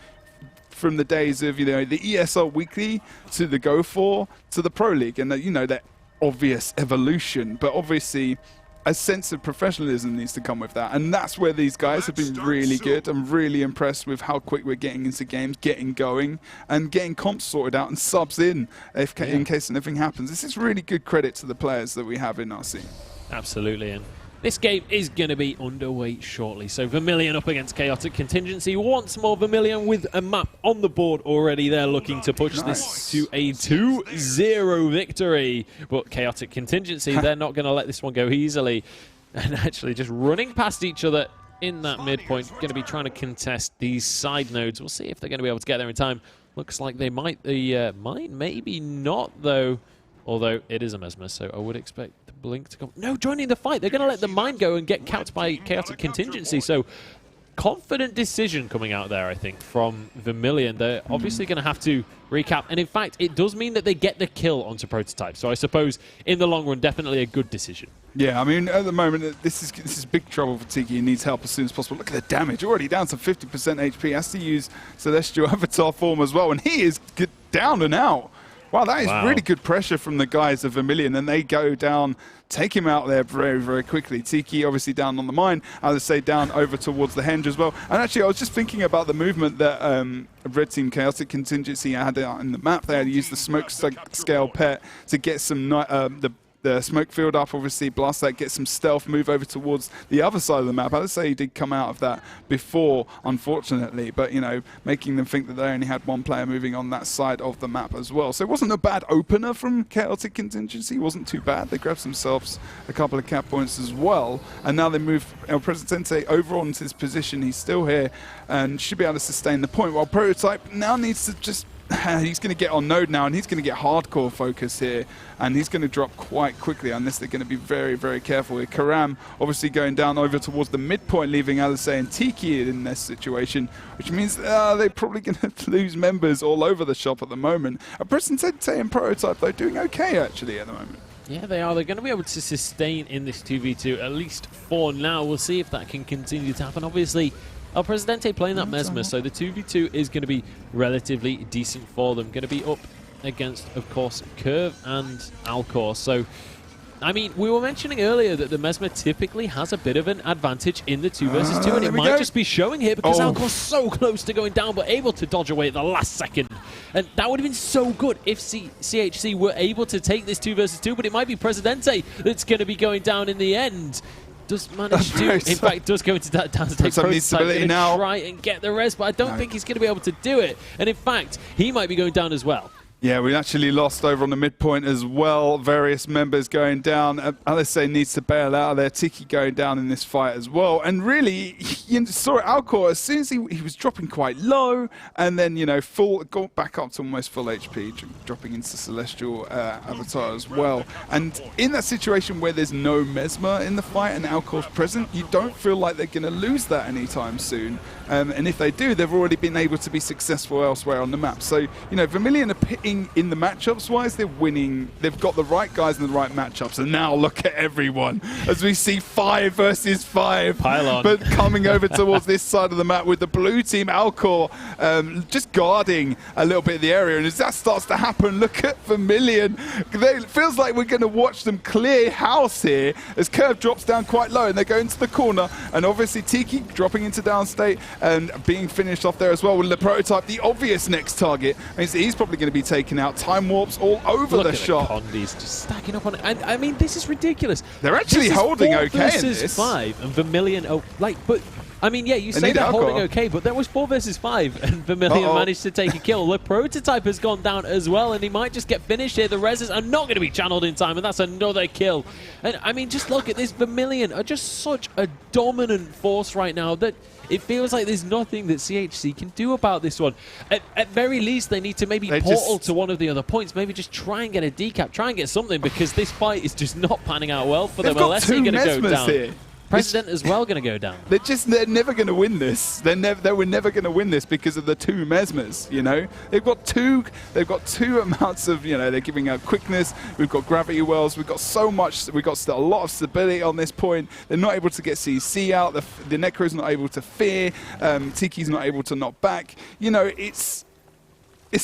from the days of, you know, the ESL Weekly to the Go 4 to the Pro League. And, you know, that obvious evolution. But obviously, a sense of professionalism needs to come with that, and that's where these guys have been really good. I'm really impressed with how quick we're getting into games, getting going, and getting comps sorted out and subs in in case anything happens. This is really good credit to the players that we have in our scene. Absolutely, and this game is going to be underway shortly. So Vermilion up against Chaotic Contingency. Once more Vermilion with a map on the board already. They're looking to push this to a 2-0 victory. But Chaotic Contingency, they're not going to let this one go easily. And actually just running past each other in that midpoint. Going to be trying to contest these side nodes. We'll see if they're going to be able to get there in time. Looks like they might. Maybe not, though. Although it is a Mesmer, so I would expect the Blink to come. No, joining the fight. They're going to let the mine go and get capped by Chaotic Contingency. So confident decision coming out there, I think, from Vermilion. They're obviously going to have to recap. And in fact, it does mean that they get the kill onto Prototype. So I suppose in the long run, definitely a good decision. Yeah, I mean, at the moment, this is big trouble for Tiki. He needs help as soon as possible. Look at the damage. Already down to 50% HP. Has to use Celestial Avatar form as well. And he is down and out. Wow, that is really good pressure from the guys of Vermilion, and they go down, take him out there very, very quickly. Tiki obviously down on the mine, I would say down over towards the henge as well. And actually, I was just thinking about the movement that Red Team Chaotic Contingency had out in the map. They had used the smoke scale pet to get some the smoke field up, obviously blast that, get some stealth, move over towards the other side of the map. I'd say he did come out of that before, unfortunately, but you know, making them think that they only had one player moving on that side of the map as well. So it wasn't a bad opener from Chaotic Contingency. It wasn't too bad. They grabbed themselves a couple of cap points as well, and now they move El Presidente over onto his position. He's still here and should be able to sustain the point, while Prototype now needs to just he's going to get on node now, and he's going to get hardcore focus here, and he's going to drop quite quickly unless they're going to be very, very careful here. Karam obviously going down over towards the midpoint, leaving Alice and Tiki in this situation, which means they're probably going to lose members all over the shop at the moment. Presidente and Prototype, though, doing okay actually at the moment. Yeah, they are. They're going to be able to sustain in this 2v2, at least for now. We'll see if that can continue to happen. Obviously, El Presidente playing that Mesmer, so the 2v2 is going to be relatively decent for them. Going to be up against, of course, Curve and Alcor. So, I mean, we were mentioning earlier that the Mesmer typically has a bit of an advantage in the 2 versus 2, and it might just be showing here because Alcor's so close to going down, but able to dodge away at the last second. And that would have been so good if CHC were able to take this 2 versus 2, but it might be Presidente that's going to be going down in the end. Does manage to, in fact, does go into that downstage. Prototype now. Try and get the res, but I don't think he's going to be able to do it. And in fact, he might be going down as well. Yeah, we actually lost over on the midpoint as well. Various members going down. Alice needs to bail out of there. Tiki going down in this fight as well. And really, you saw it, Alcor, as soon as he was dropping quite low, and then, you know, got back up to almost full HP, dropping into Celestial Avatar as well. And in that situation where there's no Mesmer in the fight and Alcor's present, you don't feel like they're going to lose that anytime soon. And if they do, they've already been able to be successful elsewhere on the map. So, you know, Vermilion are pitting in the matchups wise, they're winning. They've got the right guys in the right matchups. And now look at everyone as we see 5 versus 5. Pylon. But coming over towards this side of the map with the blue team, Alcor, just guarding a little bit of the area. And as that starts to happen, look at Vermilion. It feels like we're going to watch them clear house here as Curve drops down quite low and they go into the corner. And obviously Tiki dropping into downstate and being finished off there as well with the Prototype, the obvious next target. Means that he's probably going to be taken out. Time warps all over the shop. Condis just stacking up on it. And I mean, this is ridiculous. They're actually holding okay in this. 4 versus 5 and Vermilion, but I mean, yeah, you say they're holding okay, but that was 4 versus 5 and Vermilion managed to take a kill. The Prototype has gone down as well, and he might just get finished here. The reses are not going to be channeled in time, and that's another kill. And I mean, just look at this. Vermilion are just such a dominant force right now that it feels like there's nothing that CHC can do about this one. At very least, they need to maybe portal to one of the other points. Maybe just try and get a decap, try and get something, because this fight is just not panning out well for them. Unless they're going to go down. Here. President as well going to go down. They're never going to win this. They were never going to win this because of the 2 Mesmers, you know. They've got two amounts of, you know, they're giving out quickness. We've got gravity wells. We've got so much. We've got a lot of stability on this point. They're not able to get CC out. The Necro's not able to fear. Tiki's not able to knock back. You know, it's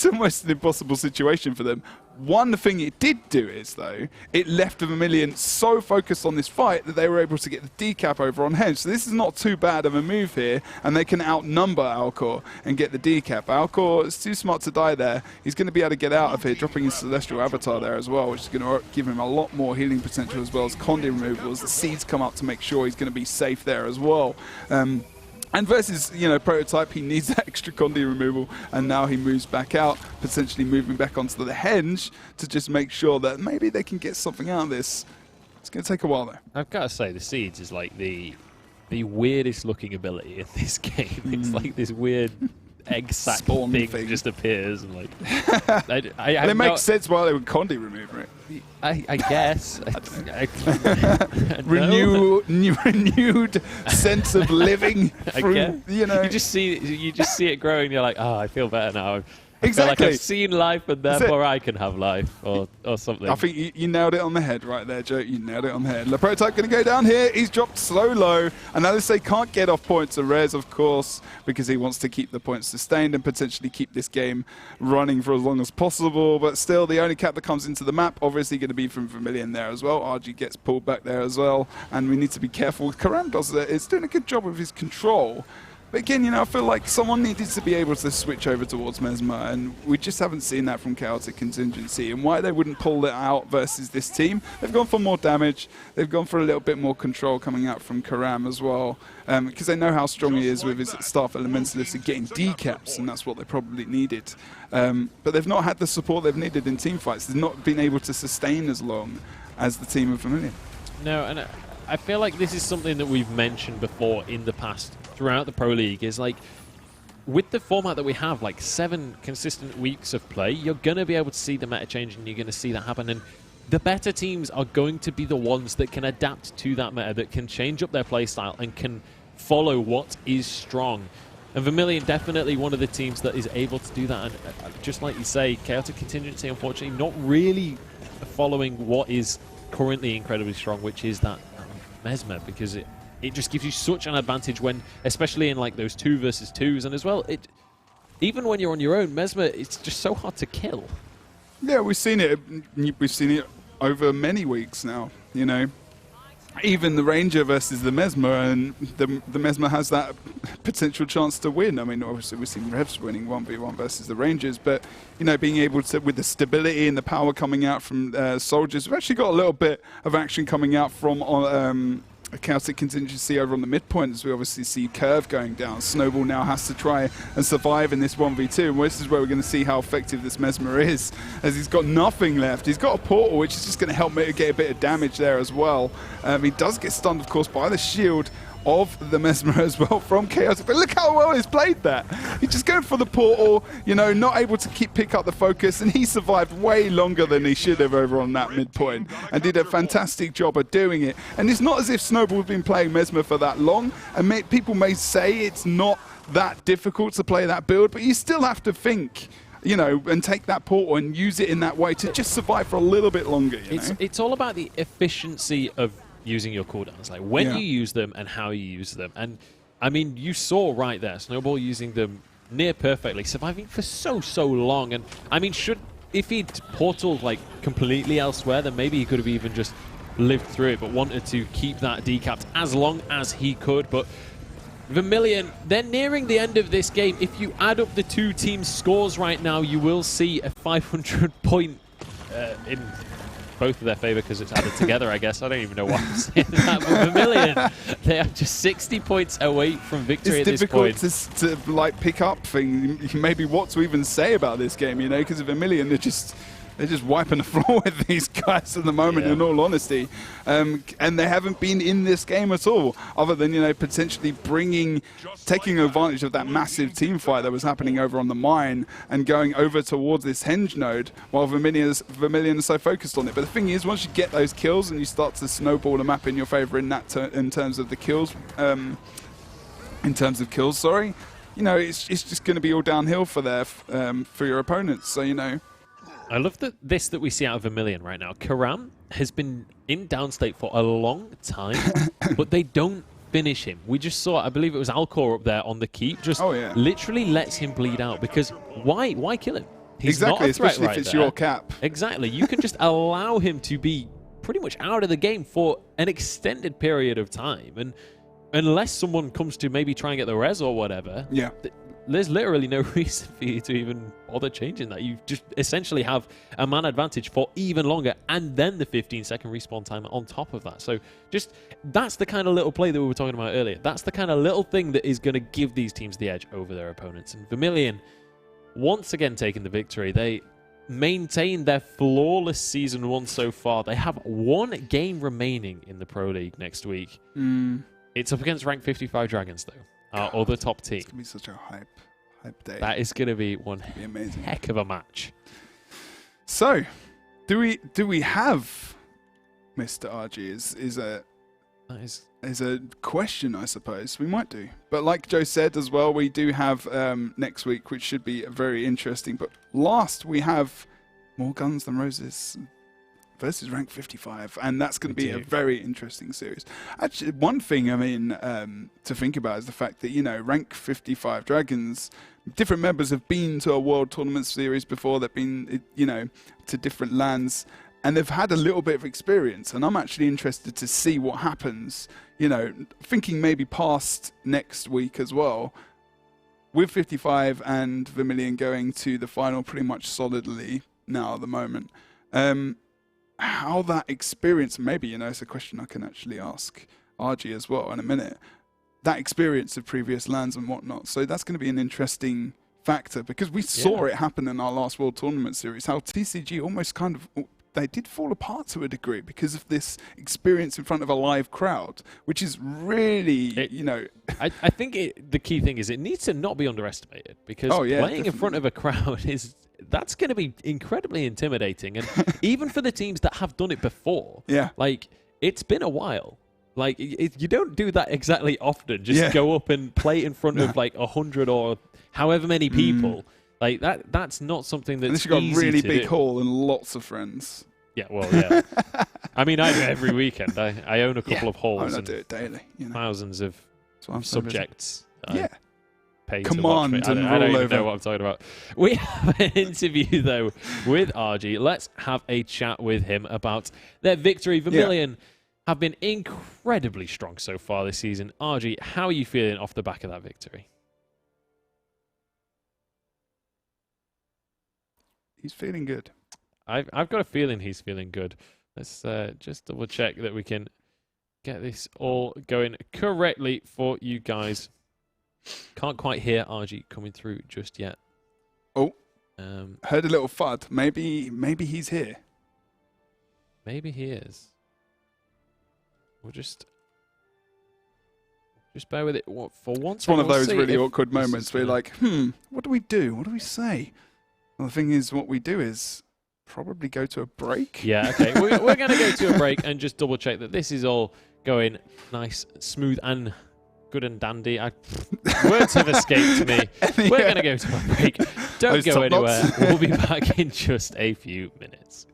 almost an impossible situation for them. One thing it did do is, though, it left the Vermilion so focused on this fight that they were able to get the decap over on Henge. So this is not too bad of a move here, and they can outnumber Alcor and get the decap. Alcor is too smart to die there. He's going to be able to get out of here, dropping his Celestial Avatar there as well, which is going to give him a lot more healing potential, as well as Condi removal as the seeds come up to make sure he's going to be safe there as well. And versus, you know, Prototype, he needs that extra Condi removal, and now he moves back out, potentially moving back onto the Henge to just make sure that maybe they can get something out of this. It's going to take a while, though. I've got to say, the Seeds is like the weirdest looking ability in this game. It's like this weird egg sack thing just appears, and like it makes sense why they would Condi remove it. I guess. Renewed sense of living. Through, you know, you just see it growing. And you're like, oh, I feel better now. Exactly. I feel like I've seen life, and therefore I can have life, or something. I think you nailed it on the head right there, Joe. You nailed it on the head. The Prototype going to go down here. He's dropped so low, and Alice can't get off points of res, of course, because he wants to keep the points sustained and potentially keep this game running for as long as possible. But still, the only cap that comes into the map, obviously going to be from Vermilion there as well. RG gets pulled back there as well, and we need to be careful with Karam. Is doing a good job with his control. But again, you know, I feel like someone needed to be able to switch over towards Mesmer, and we just haven't seen that from Chaotic Contingency. And why they wouldn't pull it out versus this team, they've gone for more damage, they've gone for a little bit more control coming out from Karam as well, because they know how strong he is with his staff elementalists and getting decaps, and that's what they probably needed. But they've not had the support they've needed in team fights. They've not been able to sustain as long as the team of Vermilion. No, and I feel like this is something that we've mentioned before in the past throughout the Pro League, is like, with the format that we have, like 7 consistent weeks of play, you're going to be able to see the meta change, and you're going to see that happen. And the better teams are going to be the ones that can adapt to that meta, that can change up their play style and can follow what is strong. And Vermilion definitely one of the teams that is able to do that. And just like you say, Chaotic Contingency, unfortunately, not really following what is currently incredibly strong, which is that Mesmer, because it just gives you such an advantage when, especially in like those 2 versus 2s, and as well, even when you're on your own, Mesmer, it's just so hard to kill. Yeah, we've seen it. We've seen it over many weeks now. You know, even the Ranger versus the Mesmer, and the Mesmer has that potential chance to win. I mean, obviously we've seen Revs winning 1v1 versus the Rangers, but you know, being able to, with the stability and the power coming out from soldiers, we've actually got a little bit of action coming out from a Chaotic Contingency over on the midpoint, as we obviously see Curve going down. Snowball now has to try and survive in this 1v2, and this is where we're going to see how effective this Mesmer is, as he's got nothing left. He's got a portal, which is just going to help mitigate a bit of damage there as well. He does get stunned, of course, by the shield of the Mesmer as well from Chaotic, but look how well he's played that. He's just going for the portal, you know, not able to pick up the focus, and he survived way longer than he should have over on that midpoint, and did a fantastic job of doing it. And it's not as if Snowball's been playing Mesmer for that long, and people may say it's not that difficult to play that build, but you still have to think, you know, and take that portal and use it in that way to just survive for a little bit longer, you know? It's all about the efficiency of using your cooldowns, like when you use them and how you use them. And I mean, you saw right there Snowball using them near perfectly, surviving for so long. And I mean, if he'd portaled like completely elsewhere, then maybe he could have even just lived through it, but wanted to keep that decapped as long as he could. But Vermilion, they're nearing the end of this game. If you add up the 2 teams' scores right now, you will see a 500 point in both of their favor, because it's added together, I guess. I don't even know why I'm saying that. But Vermilion, they are just 60 points away from victory at this point. It's difficult to like pick up maybe what to even say about this game, you know, because Vermilion, they're just wiping the floor with these guys at the moment, in all honesty. And they haven't been in this game at all, other than, you know, potentially taking advantage of that massive team fight that was happening over on the mine and going over towards this henge node, while Vermilion is so focused on it. But the thing is, once you get those kills and you start to snowball the map in your favor in terms of the kills, you know, it's just going to be all downhill for your opponents. So, you know, I love that we see out of Vermilion right now. Karam has been in downstate for a long time, but they don't finish him. We just saw, I believe it was Alcor up there on the keep, just literally lets him bleed out, because why kill him? He's not a threat, especially if it's there. your cap. Exactly. You can just allow him to be pretty much out of the game for an extended period of time. And unless someone comes to maybe try and get the res or whatever, there's literally no reason for you to even bother changing that. You just essentially have a man advantage for even longer, and then the 15-second respawn timer on top of that. So just, that's the kind of little play that we were talking about earlier. That's the kind of little thing that is going to give these teams the edge over their opponents. And Vermilion, once again taking the victory, they maintain their flawless Season 1 so far. They have 1 game remaining in the Pro League next week. It's up against ranked 55 Dragons, though. Our other top team. It's going to be such a hype day. That is going to be one amazing. Heck of a match. So, do we have Mr. RG? Is a question, I suppose. We might do. But like Joe said as well, we do have next week, which should be very interesting. But last, we have More Guns Than Roses versus rank 55, and that's going to be a very interesting series. Actually, one thing, I mean, to think about is the fact that, you know, rank 55 Dragons, different members have been to a World Tournament series before. They've been, you know, to different lands, and they've had a little bit of experience, and I'm actually interested to see what happens, you know, thinking maybe past next week as well, with 55 and Vermilion going to the final pretty much solidly now at the moment. How that experience, maybe, you know, it's a question I can actually ask RG as well in a minute, that experience of previous lands and whatnot. So that's going to be an interesting factor, because we saw it happen in our last World Tournament Series, how TCG almost kind of, they did fall apart to a degree because of this experience in front of a live crowd, which is really, you know... I think the key thing is it needs to not be underestimated, because playing definitely. in front of a crowd that's going to be incredibly intimidating. And even for the teams that have done it before, like, it's been a while. Like, you don't do that exactly often. Just go up and play in front of like 100 or however many people. Like, that's not something that's easy to do. Unless you've got a really big hall and lots of friends. Yeah, well, yeah. I mean, I do it every weekend. I own a couple of halls. I do it daily. You know. Thousands of subjects. Pay Command to watch me. I don't even know what I'm talking about. We have an interview, though, with RG. Let's have a chat with him about their victory. Vermilion have been incredibly strong so far this season. RG, how are you feeling off the back of that victory? He's feeling good. I've got a feeling he's feeling good. Let's just double check that we can get this all going correctly for you guys. Can't quite hear RG coming through just yet. Oh, heard a little FUD. Maybe he's here. Maybe he is. We'll just bear with it for once. It's one of those really awkward moments where you're like, what do we do? What do we say? Well, the thing is, what we do is probably go to a break. Yeah, okay. We're going to go to a break and just double check that this is all going nice, smooth, and good and dandy. Words have escaped me. We're going to go to a break. Don't go anywhere. We'll be back in just a few minutes.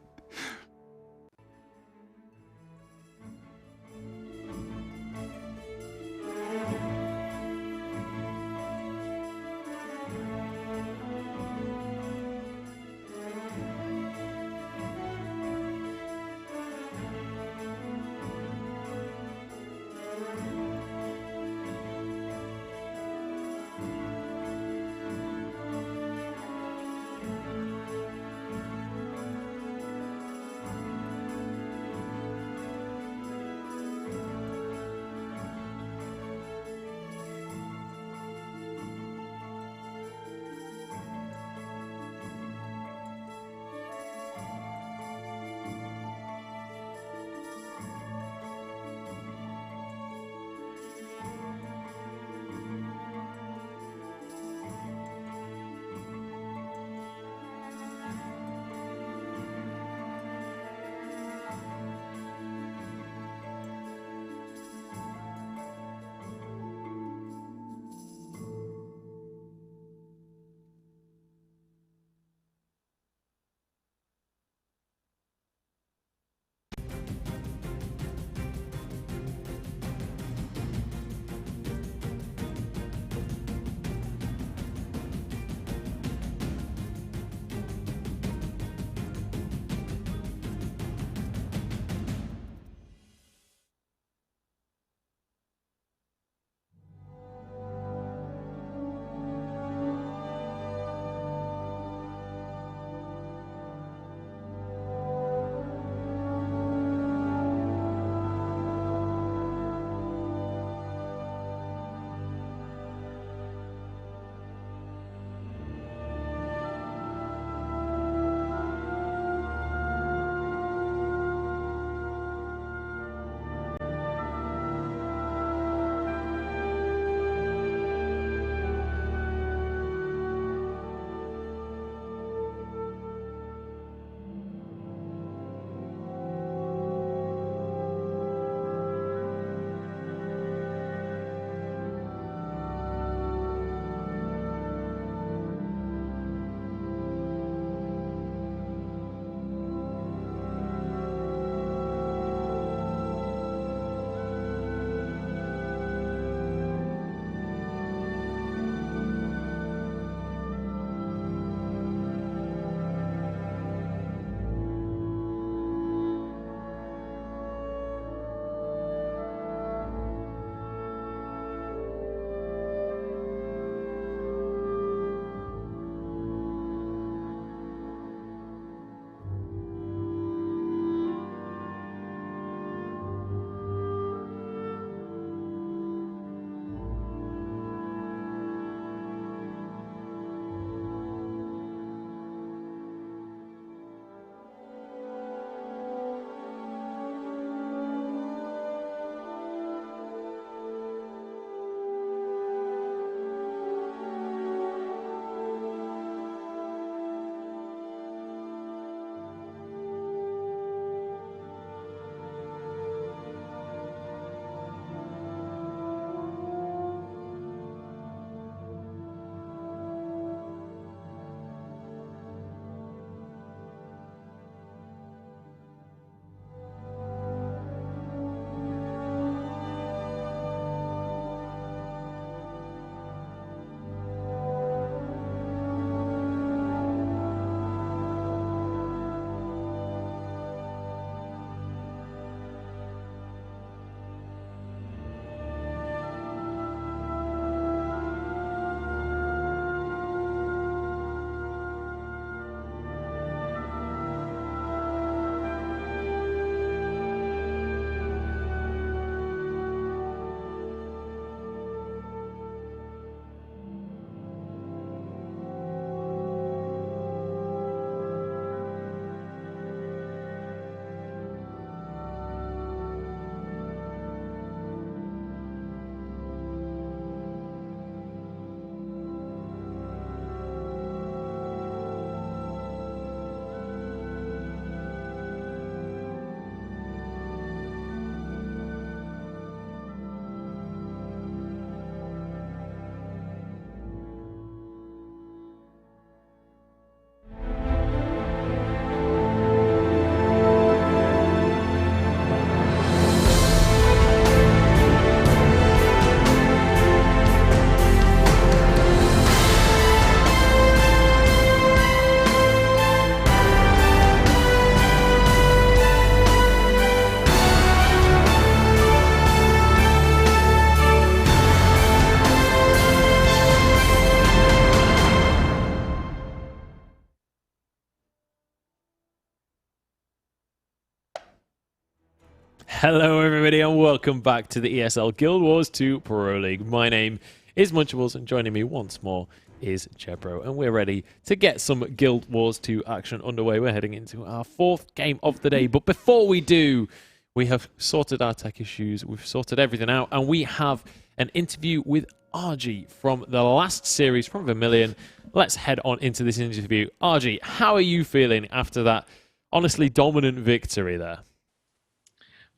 Hello, everybody, and welcome back to the ESL Guild Wars 2 Pro League. My name is Munchables, and joining me once more is Jebro, and we're ready to get some Guild Wars 2 action underway. We're heading into our 4th game of the day, but before we do, we have sorted our tech issues, we've sorted everything out, and we have an interview with RG from the last series from Vermilion. Let's head on into this interview. RG, how are you feeling after that honestly dominant victory there?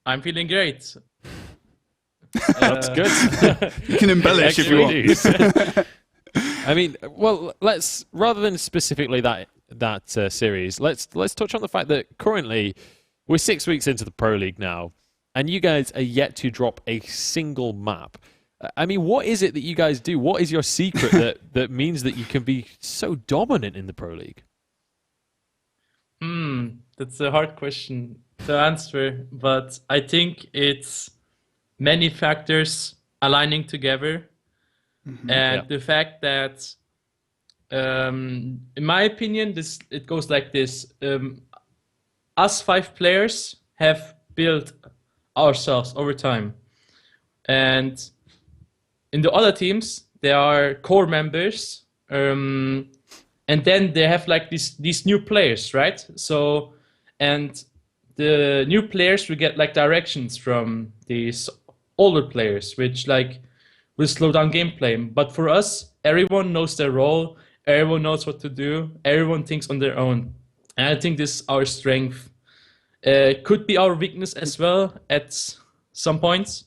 I'm feeling great. That's good. You can embellish if you want. I mean, well, let's rather than specifically that series, let's touch on the fact that currently we're 6 weeks into the Pro League now, and you guys are yet to drop a single map. I mean, what is it that you guys do? What is your secret that means that you can be so dominant in the Pro League? That's a hard question to answer, but I think it's many factors aligning together, and the fact that, in my opinion, it goes like this: us 5 players have built ourselves over time, and in the other teams there are core members, and then they have like these new players, right? So, and the new players will get like directions from these older players, which like will slow down gameplay. But for us, everyone knows their role, everyone knows what to do, everyone thinks on their own. And I think this is our strength. Could be our weakness as well at some points,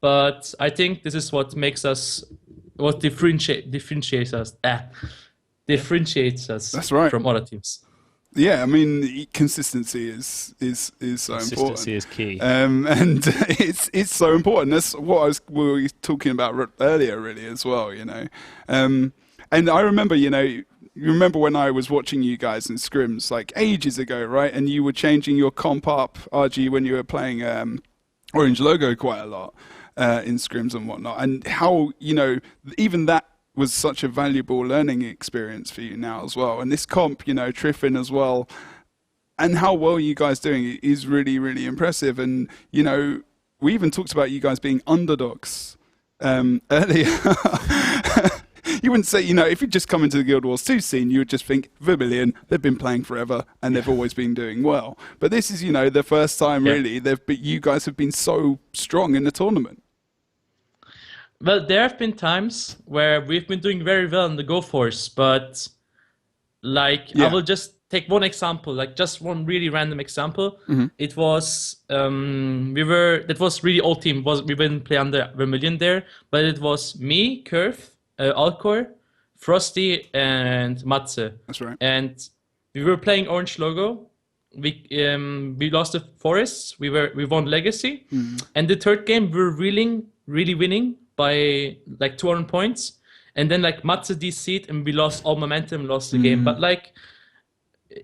but I think this is what makes us, what differentiates us. Differentiates us. That's right. From other teams. Yeah, I mean, consistency is so important. Consistency is key. And it's so important. That's what we were talking about earlier, really, as well, you know. And I remember, you remember when I was watching you guys in scrims, like, ages ago, right? And you were changing your comp up, RG, when you were playing Orange Logo quite a lot in scrims and whatnot. And how, even that was such a valuable learning experience for you now as well. And this comp, Triffin as well, and how well you guys doing is really, really impressive. And, we even talked about you guys being underdogs earlier. You wouldn't say, if you just come into the Guild Wars 2 scene, you would just think, Vermilion, they've been playing forever and they've always been doing well. But this is, the first time really you guys have been so strong in the tournament. Well, there have been times where we've been doing very well in the Go Force, but I will just take one example, like just one really random example. It was that was really old team. We didn't play under Vermilion there, but it was me, Curve, Alcor, Frosty, and Matze. That's right. And we were playing Orange Logo. We lost the Forests. We won Legacy, and the third game we were really winning by like 200 points, and then like Matze DC'd and we lost all momentum, lost the game. But like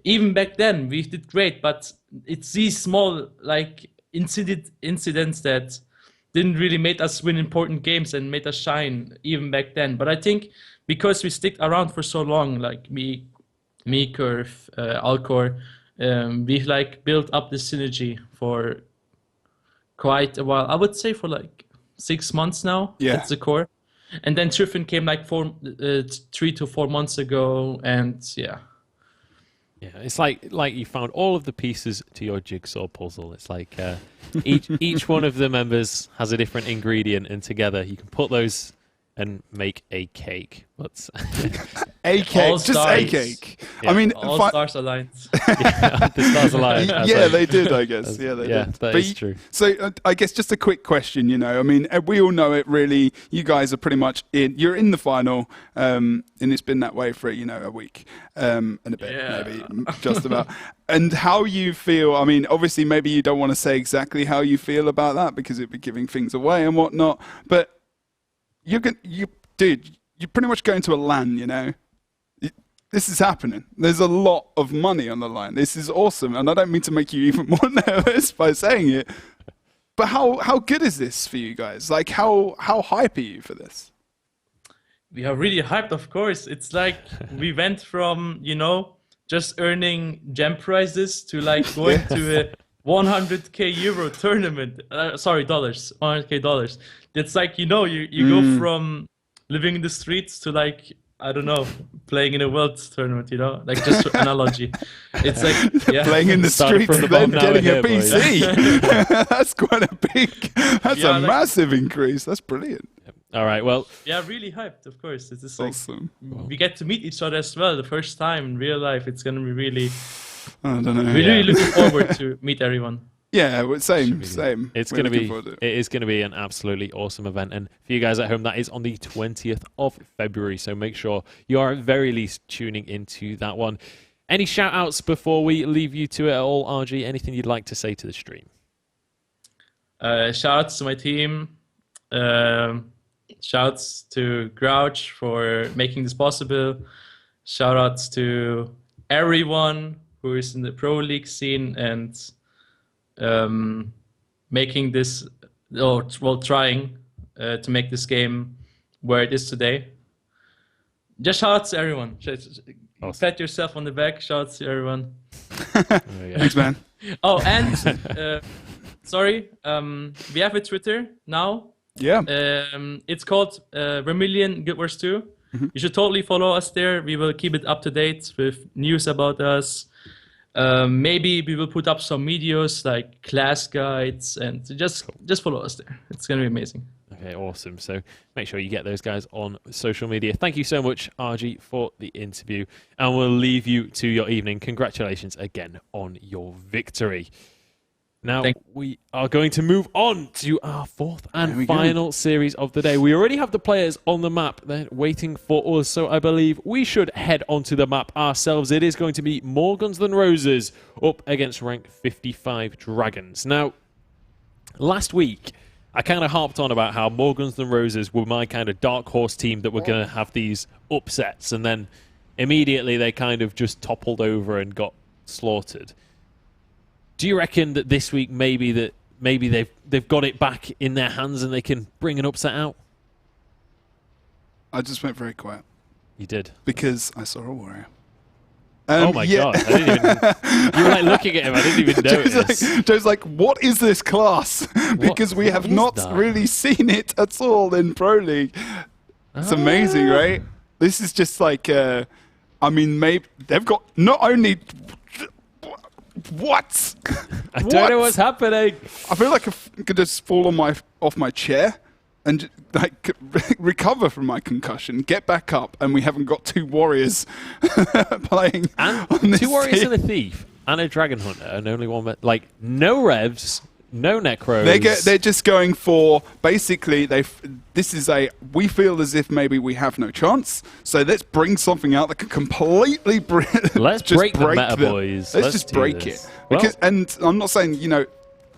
even back then we did great, but it's these small like incidents that didn't really make us win important games and made us shine even back then. But I think because we stick around for so long, like me, Curve, Alcor, we've like built up this synergy for quite a while. I would say for like 6 months now. That's the core. And then Triffin came like 3 to 4 months ago, and yeah, it's like you found all of the pieces to your jigsaw puzzle. It's like each one of the members has a different ingredient, and together you can put those and make a cake. But a cake, just a cake. Yeah. I mean, All Stars Alliance. The Stars Alliance. Yeah, they did, I guess. Yeah, they did. That is true. So I guess just a quick question, I mean, we all know it really. You guys are pretty much you're in the final, and it's been that way for, a week and a bit, maybe, just about. And how you feel, I mean, obviously maybe you don't want to say exactly how you feel about that because it'd be giving things away and whatnot, but you're pretty much going to a LAN, This is happening. There's a lot of money on the line. This is awesome. And I don't mean to make you even more nervous by saying it, but how good is this for you guys? Like, how hype are you for this? We are really hyped, of course. It's like we went from, just earning gem prizes to like going to 100k euro tournament. Sorry, dollars. 100k dollars. It's like, you know, you go from living in the streets to like, I don't know, playing in a world tournament, you know, like just analogy. It's like, yeah. Playing in the Started streets from and the then bottom, now getting a we're here, PC. That's quite a big, that's Yeah, a like- massive increase. That's brilliant. All right, well, Yeah, really hyped, of course. It's just like, Awesome. we get to meet each other as well the first time in real life. It's going to be really, I don't know. really looking forward to meet everyone. Yeah, well, same. It's We're going to looking be, forward to it is going to be an absolutely awesome event. And for you guys at home, that is on the 20th of February. So make sure you are at very least tuning into that one. Any shout outs before we leave you to it at all, RG? Anything you'd like to say to the stream? Shout outs to my team. Shouts to Grouch for making this possible. Shout outs to everyone who is in the pro league scene and making this, or well, trying to make this game where it is today. Just shout outs to everyone. Awesome. Pat yourself on the back. Shout outs to everyone. Thanks, man. Oh, and sorry, we have a Twitter now. Yeah. It's called Vermilion Guild Wars 2. You should totally follow us there. We will keep it up to date with news about us. Maybe we will put up some videos like class guides, and just follow us there. It's gonna be amazing. Okay, awesome. So make sure you get those guys on social media. Thank you so much, RG, for the interview. And we'll leave you to your evening. Congratulations again on your victory. Now, we are going to move on to our fourth and final series of the day. We already have the players on the map. They're waiting for us, so I believe we should head onto the map ourselves. It is going to be More Guns Than Roses up against rank 55 Dragons. Now, last week, I kind of harped on about how More Guns Than Roses were my kind of dark horse team that were going to have these upsets, and then immediately they kind of just toppled over and got slaughtered. Do you reckon that this week maybe they've got it back in their hands and they can bring an upset out? I just went very quiet. You did. Because I saw a warrior. Oh my god! I didn't even, you were like looking at him. I didn't even notice. Joe's like, what is this class? Because we have not really seen it at all in Pro League. It's amazing, right? This is just like, I mean, maybe they've got not only. What? I don't know what's happening. I feel like I could just fall on off my chair and like recover from my concussion, get back up, and we haven't got two warriors playing. And on this two warriors team. and a thief and a dragon hunter, and only one. Like no revs, no necros. They're just going for basically we feel as if maybe we have no chance, so let's bring something out that can completely let's just break the meta, boys. Let's just break this. it. Because, and I'm not saying, you know,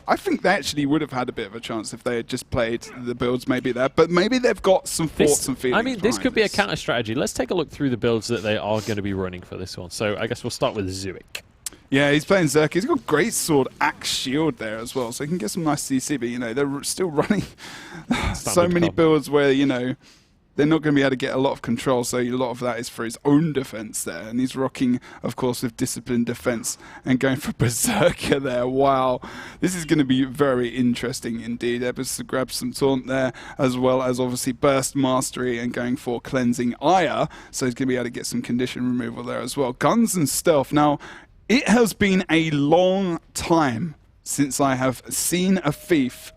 I think they actually would have had a bit of a chance if they had just played the builds maybe there, but maybe they've got some thoughts and feelings. I mean, this could be a counter strategy. Let's take a look through the builds that they are going to be running for this one. So I guess we'll start with Zuik. Yeah, he's playing Zerk. He's got great sword, axe, shield there as well, so he can get some nice CC. But you know, they're still running so many builds where you know they're not going to be able to get a lot of control. So a lot of that is for his own defense there, and he's rocking, of course, with disciplined defense and going for Berserker there. Wow, this is going to be very interesting indeed. Ebbers grabs some taunt there, as well as obviously burst mastery and going for cleansing ire. So he's going to be able to get some condition removal there as well. Guns and stealth now. It has been a long time since I have seen a thief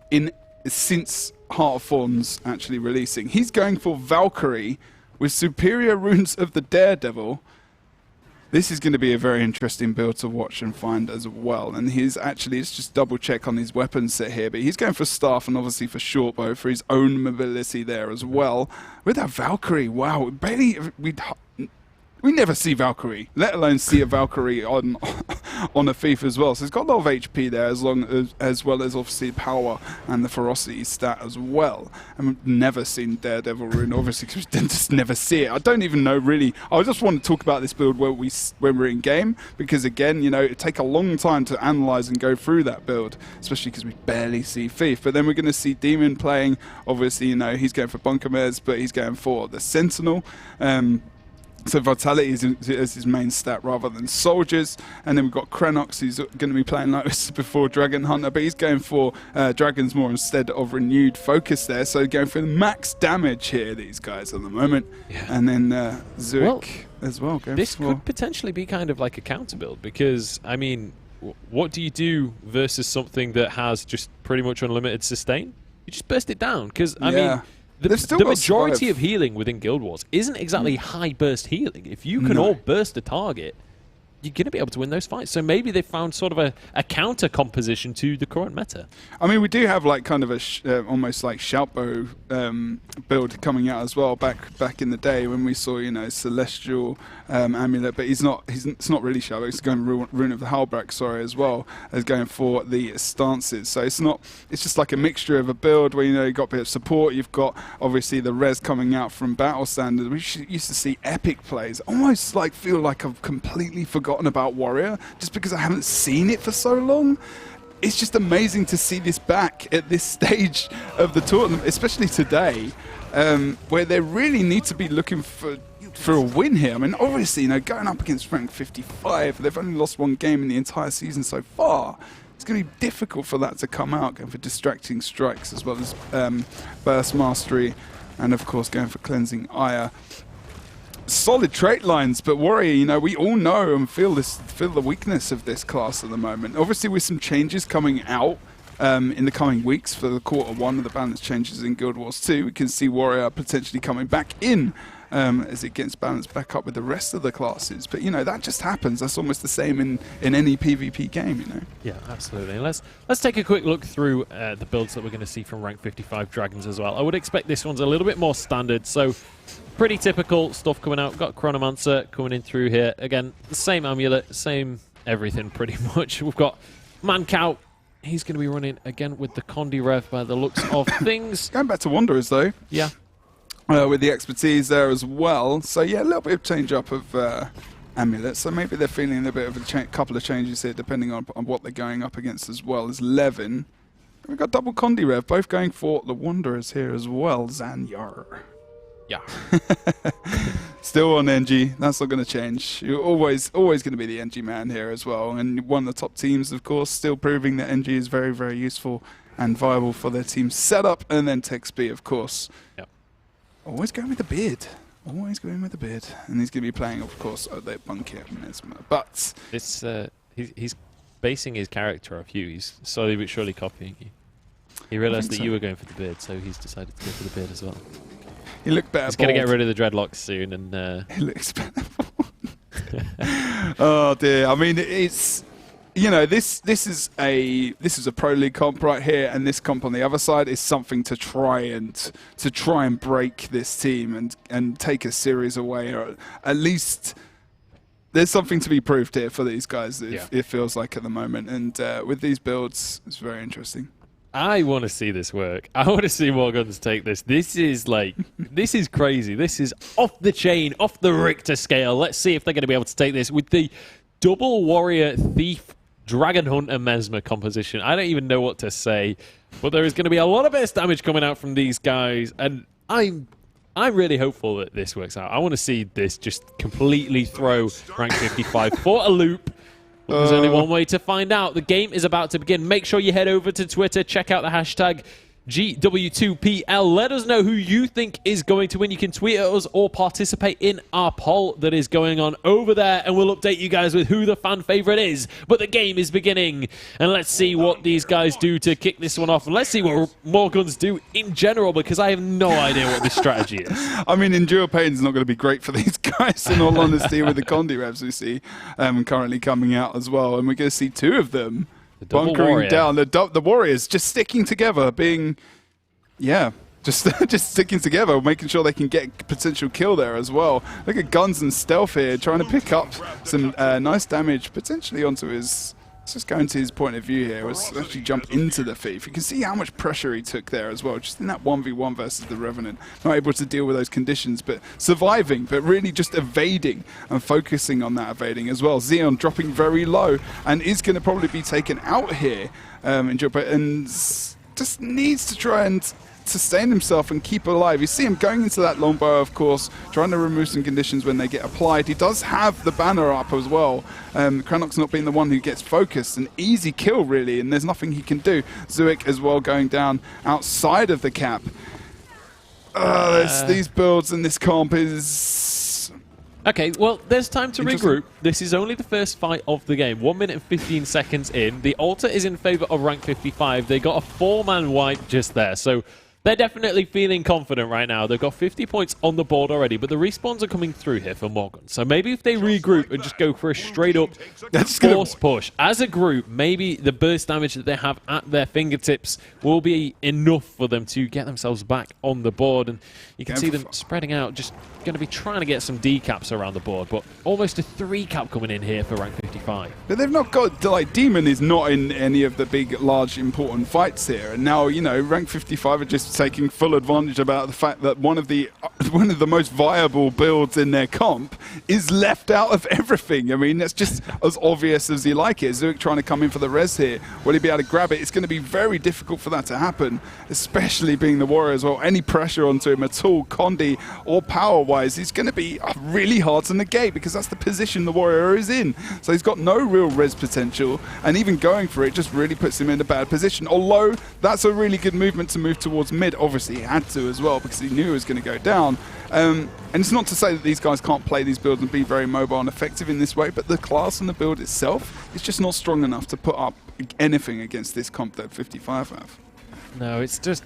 since Heart of Thorns actually releasing. He's going for Valkyrie with superior runes of the Daredevil. This is going to be a very interesting build to watch and find as well. And he's actually, let's just double check on his weapon set here, but he's going for staff and obviously for shortbow for his own mobility there as well. With that Valkyrie, wow, we never see Valkyrie, let alone see a Valkyrie on a thief as well. So he's got a lot of HP there, as well as obviously power and the ferocity stat as well. And we've never seen Daredevil rune, obviously, because we just never see it. I don't even know really. I just want to talk about this build when we're in game, because again, you know, it take a long time to analyze and go through that build, especially because we barely see thief. But then we're going to see Demon playing. Obviously, you know, he's going for Bunker Mares, but he's going for the Sentinel. So Vitality is his main stat rather than Soldiers. And then we've got Krenox, who's going to be playing like this before Dragon Hunter, but he's going for Dragons more instead of Renewed Focus there. So going for the max damage here, these guys at the moment. Yeah. And then Zurich as well. This could potentially be kind of like a counter build because, I mean, what do you do versus something that has just pretty much unlimited sustain? You just burst it down because, I mean... The majority of healing within Guild Wars isn't exactly high burst healing. If you can all burst a target, you're going to be able to win those fights. So maybe they found sort of a counter composition to the current meta. I mean, we do have like kind of a almost like Shoutbow build coming out as well back in the day when we saw, you know, Celestial Amulet, but it's not really Shoutbow. He's going Rune of the Halbrak, sorry, as well as going for the stances. So it's just like a mixture of a build where, you know, you've got a bit of support. You've got obviously the res coming out from Battle Standard. We used to see epic plays. Almost like feel like I've completely forgotten about Warrior just because I haven't seen it for so long. It's just amazing to see this back at this stage of the tournament, especially today, where they really need to be looking for a win here. I mean, obviously, you know, going up against rank 55, they've only lost one game in the entire season so far. It's going to be difficult for that to come out, going for distracting strikes as well as burst mastery, and of course going for cleansing ire. Solid trait lines, but Warrior, you know, we all know and feel the weakness of this class at the moment. Obviously, with some changes coming out in the coming weeks for the Q1 of the balance changes in Guild Wars 2, we can see Warrior potentially coming back in as it gets balanced back up with the rest of the classes. But, you know, that just happens. That's almost the same in any PvP game, you know. Yeah, absolutely. Let's take a quick look through the builds that we're going to see from rank 55 Dragons as well. I would expect this one's a little bit more standard, so pretty typical stuff coming out. We've got Chronomancer coming in through here. Again, the same amulet, same everything pretty much. We've got Mancow. He's going to be running again with the Condi Rev by the looks of things. Going back to Wanderers, though. Yeah. With the expertise there as well. So, yeah, a little bit of change up of amulets. So maybe they're feeling a bit of a couple of changes here, depending on what they're going up against as well as Levin. We've got double Condi Rev, both going for the Wanderers here as well. Zanyar. Yeah. Still on NG. That's not going to change. You're always going to be the NG man here as well. And one of the top teams, of course, still proving that NG is very, very useful and viable for their team setup. And then Tex-B, of course. Yep. Always going with the beard. Always going with the beard. And he's going to be playing, of course, their Bunker Mesmer. But this, he's basing his character off you. He's slowly but surely copying you. He realised that you were going for the beard, so he's decided to go for the beard as well. He looked better. He's going to get rid of the dreadlocks soon, and he looks better. Oh dear! I mean, it's, you know, this is a pro league comp right here, and this comp on the other side is something to try and break this team and take a series away, or at least there's something to be proved here for these guys. It feels like at the moment, and with these builds, it's very interesting. I want to see this work. I want to see Warguns take this. This is like, this is crazy. This is off the chain, off the Richter scale. Let's see if they're going to be able to take this with the double Warrior Thief Dragon Hunter Mesmer composition. I don't even know what to say, but there is going to be a lot of base damage coming out from these guys, and I'm really hopeful that this works out. I want to see this just completely throw rank 55 for a loop. There's only one way to find out. The game is about to begin. Make sure you head over to Twitter. Check out the hashtag GW2PL. Let us know who you think is going to win. You can tweet at us or participate in our poll that is going on over there, and we'll update you guys with who the fan favorite is. But the game is beginning, and let's see what these guys do to kick this one off. And let's see what Warguns do in general, because I have no idea what this strategy is. I mean, Endure Pain is not going to be great for these guys, in all honesty, with the Condi Revs we see currently coming out as well. And we're going to see two of them bunkering down. The Warriors just sticking together, being, just sticking together, making sure they can get potential kill there as well. Look at Guns and Stealth here, trying to pick up some nice damage potentially onto his... Let's just go into his point of view here. Let's actually jump into the Thief. You can see how much pressure he took there as well, just in that 1v1 versus the Revenant. Not able to deal with those conditions, but surviving, but really just evading and focusing on that evading as well. Xeon dropping very low and is going to probably be taken out here. And just needs to try and sustain himself and keep alive. You see him going into that longbow, of course, trying to remove some conditions when they get applied. He does have the banner up as well. Crannock's not being the one who gets focused. An easy kill, really, and there's nothing he can do. Zuik as well going down outside of the cap. These builds and this comp is... Okay, well, there's time to regroup. This is only the first fight of the game. 1 minute and 15 seconds in. The Alter is in favor of rank 55. They got a 4-man wipe just there, so they're definitely feeling confident right now. They've got 50 points on the board already, but the respawns are coming through here for Morgan. So maybe if they regroup and just go for a straight-up force push, as a group, maybe the burst damage that they have at their fingertips will be enough for them to get themselves back on the board. And you can see them spreading out, just going to be trying to get some decaps around the board, but almost a 3-cap coming in here for rank 55. But they've not got, like, Demon is not in any of the big, large, important fights here. And now, you know, rank 55 are just taking full advantage about the fact that one of the most viable builds in their comp is left out of everything. I mean, that's just as obvious as you like it. Zuik trying to come in for the res here. Will he be able to grab it? It's going to be very difficult for that to happen, especially being the warrior as well. Any pressure onto him at all, Condi or power-wise, it's going to be really hard to negate because that's the position the warrior is in. So he's got no real res potential, and even going for it just really puts him in a bad position. Although that's a really good movement to move towards mid. Obviously, he had to as well because he knew he was going to go down. And it's not to say that these guys can't play these builds and be very mobile and effective in this way, but the class and the build itself is just not strong enough to put up anything against this comp that 55 have. No, it's just...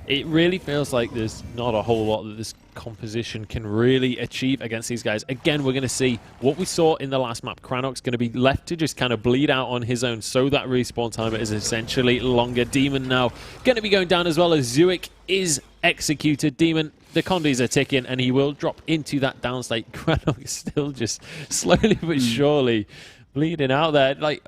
It really feels like there's not a whole lot that this composition can really achieve against these guys. Again, we're going to see what we saw in the last map. Crannock's going to be left to just kind of bleed out on his own, so that respawn timer is essentially longer. Demon now going to be going down as well as Zuik is executed. Demon, the Condis are ticking, and he will drop into that down state. Crannock is still just slowly but surely bleeding out there. Like...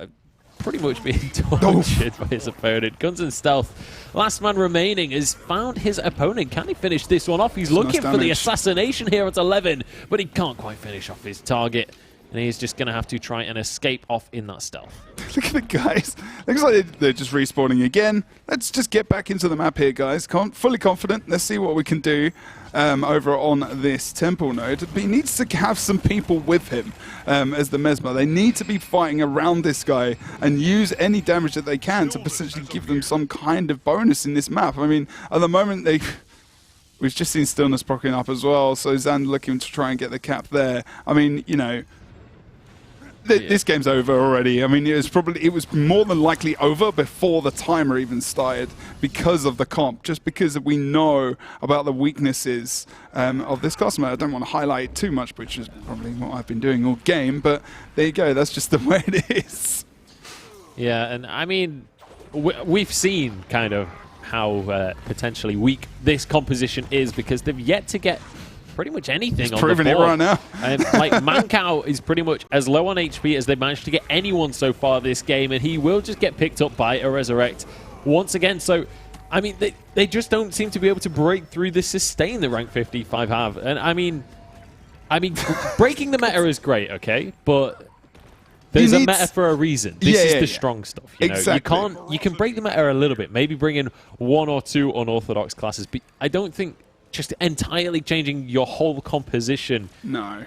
pretty much being tortured by his opponent. Guns and Stealth, last man remaining, has found his opponent. Can he finish this one off? He's looking for the assassination here at 11, but he can't quite finish off his target. And he's just going to have to try and escape off in that stealth. Look at the guys. Looks like they're just respawning again. Let's just get back into the map here, guys. Fully confident. Let's see what we can do over on this temple node. But he needs to have some people with him as the Mesmer. They need to be fighting around this guy and use any damage that they can to potentially give them some kind of bonus in this map. I mean, at the moment, we've just seen Stillness proccing up as well, so Xander looking to try and get the cap there. I mean, you know... This game's over already. I mean, it was more than likely over before the timer even started because of the comp, just because we know about the weaknesses of this customer. I don't want to highlight it too much, which is probably what I've been doing all game, but there you go. That's just the way it is. Yeah, and I mean, we've seen kind of how potentially weak this composition is because they've yet to get pretty much anything on the board. Proving it right now. Like, Mankau is pretty much as low on HP as they've managed to get anyone so far this game, and he will just get picked up by a Resurrect once again. So, I mean, they just don't seem to be able to break through the sustain that rank 55 have. And I mean, breaking the meta is great, okay? But there's a meta for a reason. This is the strong stuff. You know? Exactly. You can break the meta a little bit, maybe bring in 1 or 2 unorthodox classes, but I don't think just entirely changing your whole composition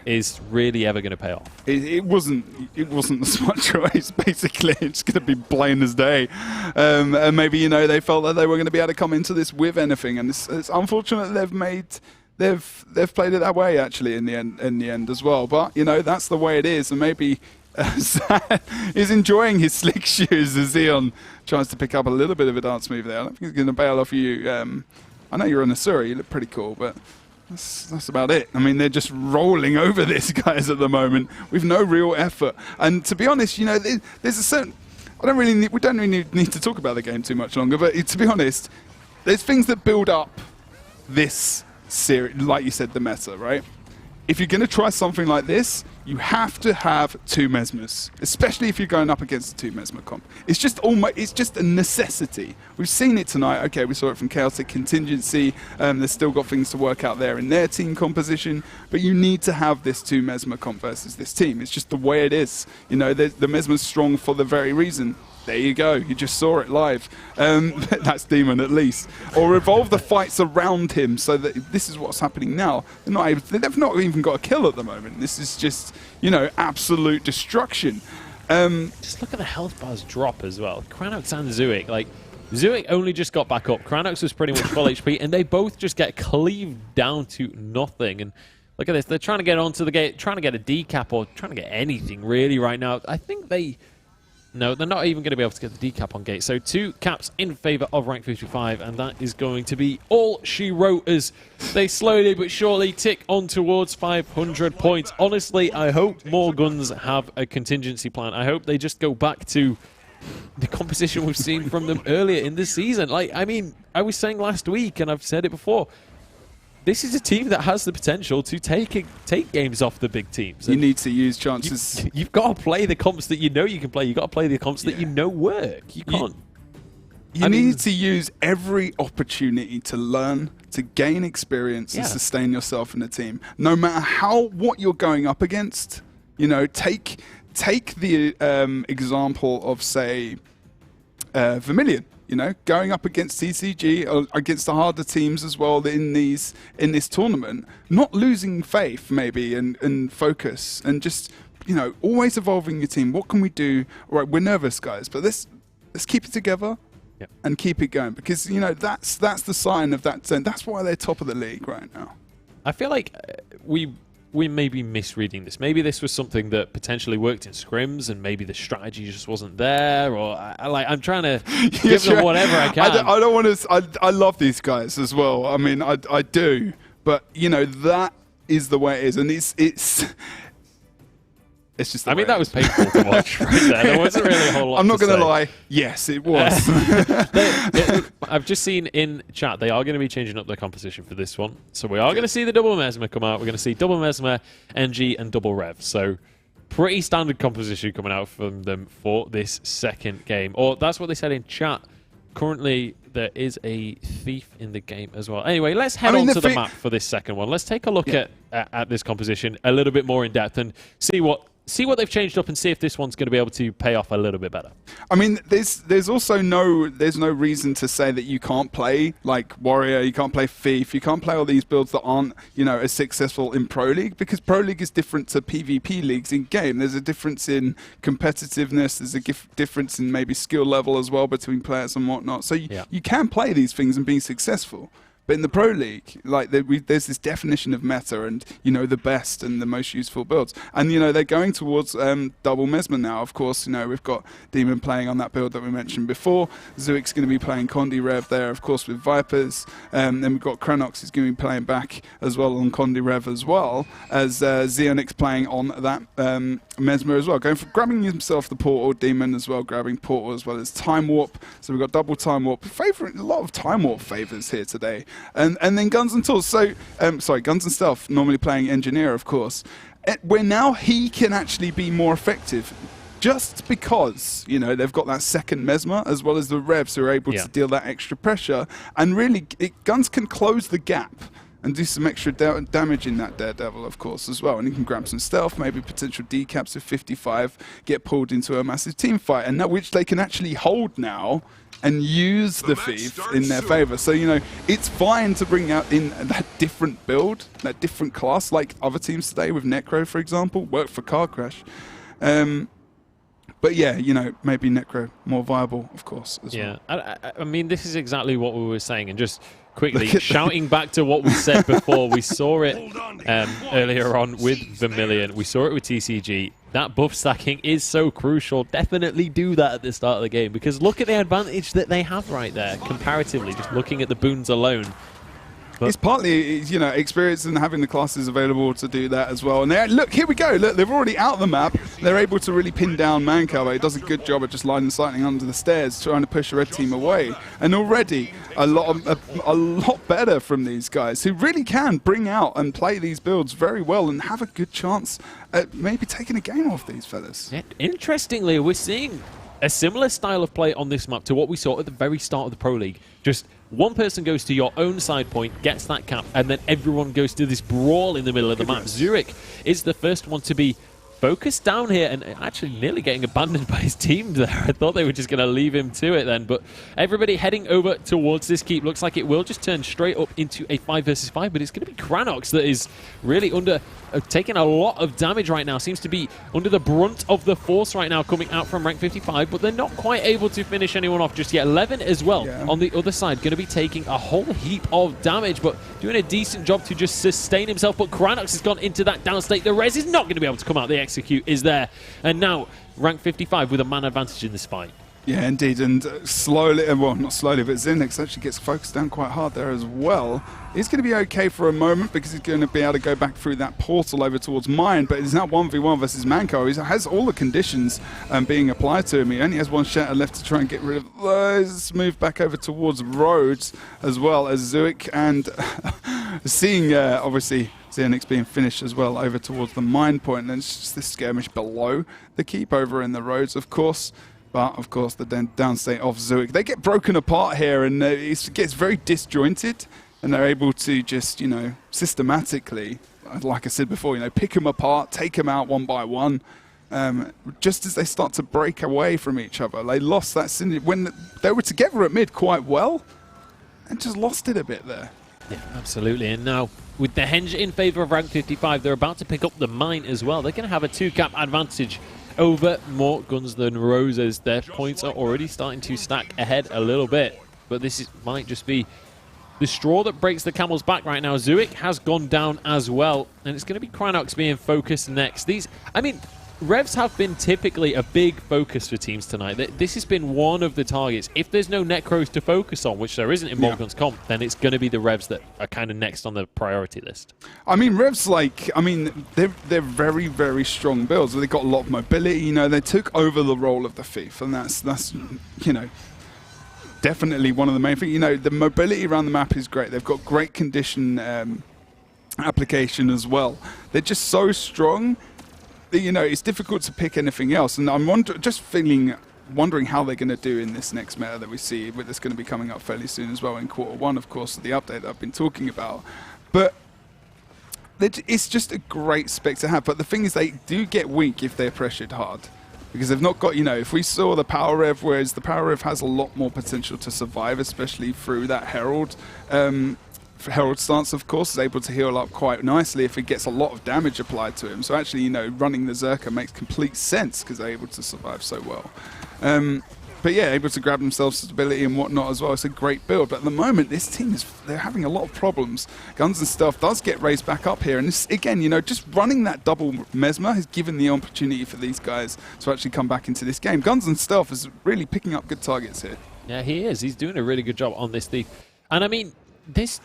is really ever going to pay off. It wasn't the smart choice, basically. It's going to be plain as day. And maybe, you know, they felt that they were going to be able to come into this with anything, and it's unfortunate they've played it that way, actually, in the end as well. But, you know, that's the way it is, and maybe Zan is enjoying his slick shoes as Xeon tries to pick up a little bit of a dance move there. I don't think he's going to bail off you. I know you're an Asura, you look pretty cool, but that's about it. I mean, they're just rolling over these guys at the moment with no real effort. And to be honest, you know, there's a certain... we don't really need to talk about the game too much longer, but to be honest, there's things that build up this series, like you said, the meta, right? If you're going to try something like this, you have to have 2 Mesmers, especially if you're going up against a 2 Mesmer comp. It's just a necessity. We've seen it tonight. Okay, we saw it from Chaotic Contingency. They've still got things to work out there in their team composition, but you need to have this 2 Mesmer comp versus this team. It's just the way it is. You know, the Mesmer's strong for the very reason. There you go. You just saw it live. That's Demon, at least. Or evolve the fights around him so that this is what's happening now. They've not even got a kill at the moment. This is just, you know, absolute destruction. Just look at the health bars drop as well. Cranox and Zuik, like, Zuik only just got back up. Cranox was pretty much full HP, and they both just get cleaved down to nothing. And look at this. They're trying to get onto the gate, trying to get a decap or trying to get anything really right now. I think no, they're not even going to be able to get the decap on gate. So 2 caps in favor of rank 55, and that is going to be all she wrote as they slowly but surely tick on towards 500 points. Honestly, I hope more guns have a contingency plan. I hope they just go back to the composition we've seen from them earlier in the season. Like, I mean, I was saying last week, and I've said it before, this is a team that has the potential to take games off the big teams. You need to use chances. You've got to play the comps that you know you can play. You've got to play the comps that you know work. You can't. You need to use every opportunity to learn, to gain experience, and sustain yourself in the team. No matter what you're going up against, you know, take the example of, say, Vermilion. You know, going up against TCG or against the harder teams as well in this tournament, not losing faith maybe and focus, and just, you know, always evolving your team. What can we do? All right, we're nervous, guys, but let's keep it together and keep it going, because, you know, that's the sign of that. That's why they're top of the league right now. I feel like we may be misreading this. Maybe this was something that potentially worked in scrims, and maybe the strategy just wasn't there. Or I'm trying to give them whatever I can. I don't want to. I love these guys as well. I mean, I do. But, you know, that is the way it is, and it's just. I mean, that was painful to watch right there. There wasn't really a whole lot. I'm not going to lie. Yes, it was. I've just seen in chat they are going to be changing up their composition for this one. So we are going to see the double Mesmer come out. We're going to see double Mesmer, NG, and double Rev. So pretty standard composition coming out from them for this second game. Or that's what they said in chat. Currently, there is a thief in the game as well. Anyway, let's head on to the map for this second one. Let's take a look at this composition a little bit more in depth and see what they've changed up, and see if this one's going to be able to pay off a little bit better. I mean, there's also no reason to say that you can't play like Warrior, you can't play Thief, you can't play all these builds that aren't, you know, as successful in Pro League, because Pro League is different to PvP leagues in game. There's a difference in competitiveness, there's a difference in maybe skill level as well between players and whatnot. So you can play these things and be successful. But in the Pro League, like there's this definition of meta and, you know, the best and the most useful builds. And, you know, they're going towards double Mesmer now. Of course, you know, we've got Demon playing on that build that we mentioned before. Zuik's going to be playing Condi Rev there, of course, with Vipers. Then we've got Cranox is going to be playing back as well on Condi Rev, as well as Xeonix playing on that Mesmer as well. Grabbing himself the Portal, Demon as well, grabbing Portal as well as Time Warp. So we've got double Time Warp. A lot of Time Warp favors here today. And then Guns and Tools. So, Guns and Stealth, normally playing Engineer, of course. Where now he can actually be more effective, just because, you know, they've got that second Mesmer, as well as the Revs who are able to deal that extra pressure. And really, Guns can close the gap and do some extra damage in that Daredevil, of course, as well. And he can grab some stealth, maybe potential decaps of 55, get pulled into a massive team fight, and which they can actually hold now and use the Thief in their favor. So, you know, it's fine to bring out in that different build, that different class, like other teams today with Necro, for example, worked for Car Crash. But yeah, you know, maybe Necro more viable, of course, as well. I mean, this is exactly what we were saying, and just quickly shouting back to what we said before. We saw it earlier on with Vermilion. We saw it with TCG. That buff stacking is so crucial. Definitely do that at the start of the game, because look at the advantage that they have right there comparatively, just looking at the boons alone. But it's partly, you know, experience and having the classes available to do that as well. And look, here we go. Look, they're already out the map. They're able to really pin down Mancow. He does a good job at just line sighting under the stairs, trying to push the red team away. And already a lot better from these guys, who really can bring out and play these builds very well and have a good chance at maybe taking a game off these fellas. Yeah, interestingly, we're seeing a similar style of play on this map to what we saw at the very start of the Pro League. Just one person goes to your own side point, gets that cap, and then everyone goes to this brawl in the middle of the map. Zurich is the first one to be Focus down here and actually nearly getting abandoned by his team there. I thought they were just going to leave him to it then, but everybody heading over towards this keep. Looks like it will just turn straight up into a 5 versus 5, but it's going to be Cranox that is really taking a lot of damage right now. Seems to be under the brunt of the force right now coming out from rank 55, but they're not quite able to finish anyone off just yet. 11 as well on the other side, going to be taking a whole heap of damage, but doing a decent job to just sustain himself. But Cranox has gone into that down state. The res is not going to be able to come out. The execute is there, and now rank 55 with a man advantage in this fight. Yeah, indeed, and slowly, well, not slowly, but Zinix actually gets focused down quite hard there as well. He's going to be okay for a moment because he's going to be able to go back through that portal over towards Mine, but he's now 1v1 versus Manko. He has all the conditions being applied to him. He only has one shatter left to try and get rid of those. Move back over towards Rhodes as well as Zuik, and seeing, obviously, Zinix being finished as well over towards the Mine point, and it's just this skirmish below the keep over in the Rhodes, of course. But, of course, the downstate of Zuik, they get broken apart here, and it gets very disjointed, and they're able to just, you know, systematically, like I said before, you know, pick them apart, take them out one by one, just as they start to break away from each other. They lost that synergy when they were together at mid quite well, and just lost it a bit there. Yeah, absolutely. And now, with the Henge in favor of rank 55, they're about to pick up the Mine as well. They're going to have a 2-cap advantage over more guns than roses. Their points are already starting to stack ahead a little bit, but this might just be the straw that breaks the camel's back right now. Zuik has gone down as well, and it's going to be Cranox being focused next. Revs have been typically a big focus for teams tonight. This has been one of the targets. If there's no Necros to focus on, which there isn't in Morgan's comp, then it's going to be the Revs that are kind of next on the priority list. I mean, Revs, they're very, very strong builds. They've got a lot of mobility. You know, they took over the role of the Thief, and that's you know, definitely one of the main things. You know, the mobility around the map is great. They've got great condition application as well. They're just so strong. You know, it's difficult to pick anything else, and I'm wondering how they're going to do in this next meta that we see, that's going to be coming up fairly soon as well in Q1, of course, the update that I've been talking about. But it's just a great spec to have. But the thing is, they do get weak if they're pressured hard, because they've not got, you know, if we saw the Power Rev, whereas the Power Rev has a lot more potential to survive, especially through that Herald. Herald stance, of course, is able to heal up quite nicely if it gets a lot of damage applied to him. So actually, you know, running the Zerker makes complete sense because they're able to survive so well. But yeah, able to grab themselves stability and whatnot as well. It's a great build. But at the moment, this team they're having a lot of problems. Guns and Stuff does get raised back up here. And this, again, you know, just running that double Mesmer has given the opportunity for these guys to actually come back into this game. Guns and Stuff is really picking up good targets here. Yeah, he is. He's doing a really good job on this Thief. And I mean, this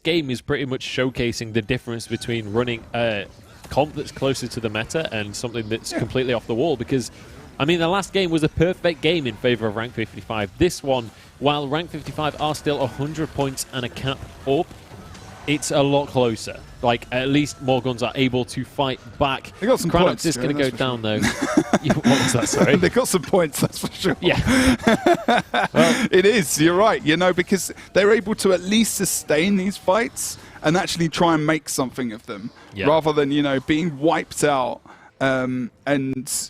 game is pretty much showcasing the difference between running a comp that's closer to the meta and something that's completely off the wall, because, I mean, the last game was a perfect game in favor of rank 55. This one, while rank 55 are still 100 points and a cap up, it's a lot closer. Like, at least more guns are able to fight back. They got some Cranox points. is going to go down, though. What was that, sorry? They got some points, that's for sure. Yeah. Well, it is, you're right, you know, because they're able to at least sustain these fights and actually try and make something of them, rather than, you know, being wiped out and,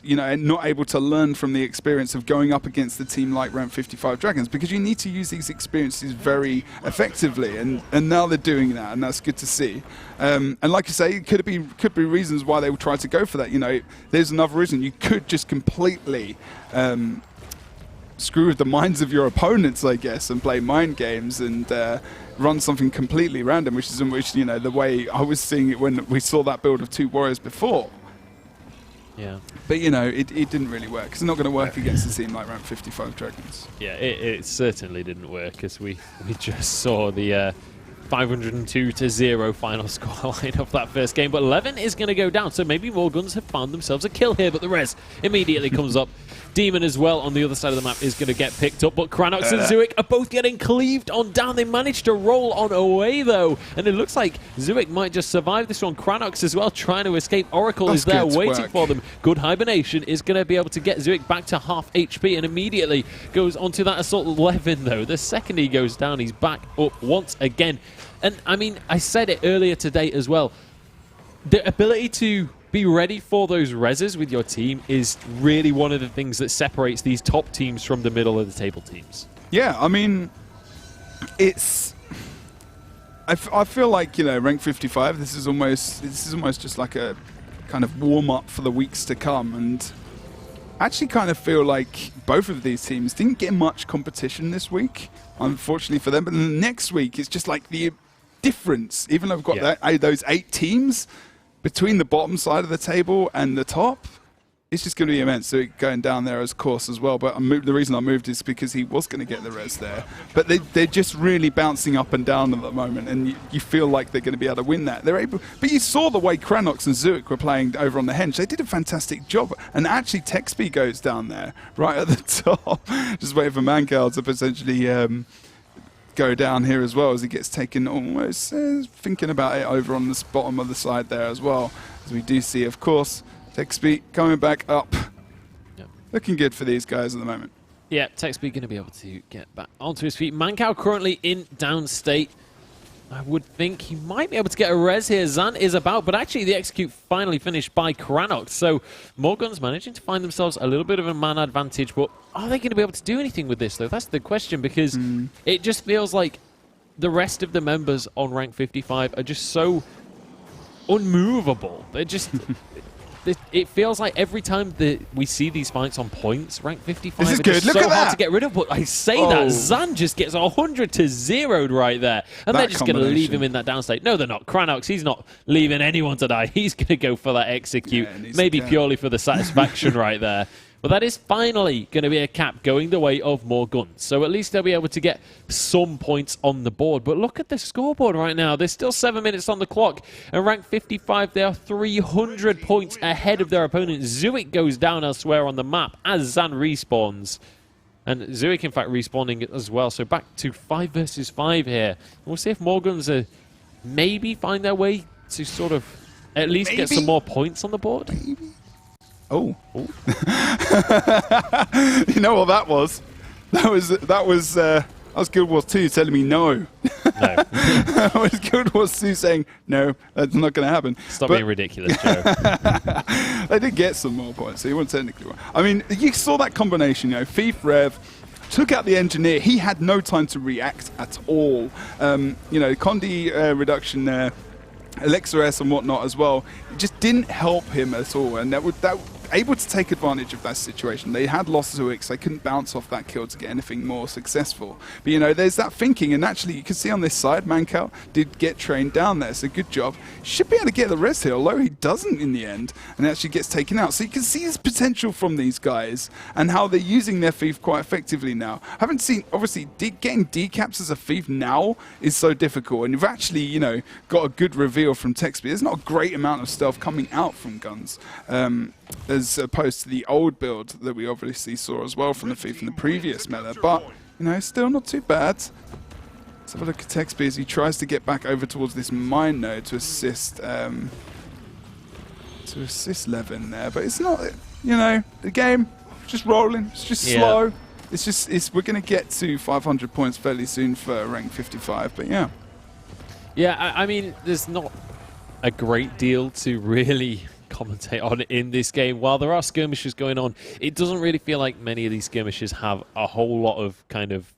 you know, and not able to learn from the experience of going up against a team like rank 55 Dragons, because you need to use these experiences very effectively, and now they're doing that, and that's good to see. And like you say, it could be reasons why they would try to go for that. You know, there's another reason. You could just completely screw with the minds of your opponents, I guess, and play mind games and run something completely random, which is in which, you know, the way I was seeing it when we saw that build of 2 warriors before. Yeah. But, you know, it didn't really work. It's not going to work against a team like rank 55 Dragons. Yeah, it certainly didn't work, as we just saw the 502-0 final scoreline of that first game. But 11 is going to go down, so maybe more guns have found themselves a kill here, but the res immediately comes up. Demon as well on the other side of the map is going to get picked up, but Cranox and Zuik are both getting cleaved on down. They managed to roll on away, though, and it looks like Zuik might just survive this one. Cranox as well trying to escape. Oracle is there waiting for them. Good hibernation is going to be able to get Zuik back to half HP, and immediately goes onto that assault 11, though. The second he goes down, he's back up once again. And I mean, I said it earlier today as well. The ability to be ready for those reses with your team is really one of the things that separates these top teams from the middle of the table teams. Yeah, I mean, it's... I feel like, you know, rank 55, this is almost just like a kind of warm-up for the weeks to come, and I actually kind of feel like both of these teams didn't get much competition this week, unfortunately for them, but then the next week it's just like the difference, even though we've got those 8 teams between the bottom side of the table and the top, it's just going to be immense. So going down there, of course, as well. But the reason I moved is because he was going to get the res there. But they're just really bouncing up and down at the moment, and you feel like they're going to be able to win that. They're able, but you saw the way Kranox and Zuik were playing over on the Henge. They did a fantastic job. And actually, Texby goes down there right at the top, just waiting for Mancal to potentially go down here as well, as he gets taken almost thinking about it over on the bottom of the side there as well. As we do see, of course, Texby coming back up. Yep. Looking good for these guys at the moment. Yeah, Texby going to be able to get back onto his feet. Mancal currently in downstate. I would think he might be able to get a res here. Zan is about, but actually the execute finally finished by Kranox. So Morgans managing to find themselves a little bit of a man advantage, but are they going to be able to do anything with this, though? That's the question, because it just feels like the rest of the members on rank 55 are just so unmovable. They're just... It feels like every time that we see these fights on points, rank 55 is just so hard to get rid of. But I say that, Zan just gets 100 to 0'd right there. And they're just going to leave him in that downstate. No, they're not. Kranox, he's not leaving anyone to die. He's going to go for that execute, maybe purely for the satisfaction right there. But that is finally going to be a cap going the way of more guns. So at least they'll be able to get some points on the board. But look at the scoreboard right now. There's still 7 minutes on the clock. And rank 55, they are 300 points ahead of their opponent. Zuik goes down elsewhere on the map as Zan respawns. And Zuik, in fact, respawning as well. So back to 5 versus 5 here. We'll see if more guns maybe find their way to sort of at least get some more points on the board. Oh. You know what that was? That was Guild Wars 2 telling me no. No. That was Guild Wars 2 saying, no, that's not going to happen. Stop being ridiculous, Joe. They did get some more points, so you weren't technically wrong. I mean, you saw that combination, you know, Thief Rev took out the engineer. He had no time to react at all. You know, Condi reduction there. Elixir S and whatnot as well, it just didn't help him at all, and that able to take advantage of that situation. They had lost Zuix, they couldn't bounce off that kill to get anything more successful. But you know, there's that thinking, and actually you can see on this side, Mancal did get trained down there, so good job. Should be able to get the rest here, although he doesn't in the end, and actually gets taken out. So you can see his potential from these guys, and how they're using their Thief quite effectively now. Haven't seen, obviously, getting decaps as a Thief now is so difficult, and you've actually, you know, got a good reveal from Texby. There's not a great amount of stealth coming out from guns. As opposed to the old build that we obviously saw as well from the Thief in the previous meta, but you know, still not too bad. Let's have a look at Texby as he tries to get back over towards this mine node to assist Levin there, but it's not, you know, the game just rolling, it's just slow. We're going to get to 500 points fairly soon for rank 55, but yeah. Yeah, I mean, there's not a great deal to really commentate on in this game. While there are skirmishes going on, it doesn't really feel like many of these skirmishes have a whole lot of kind of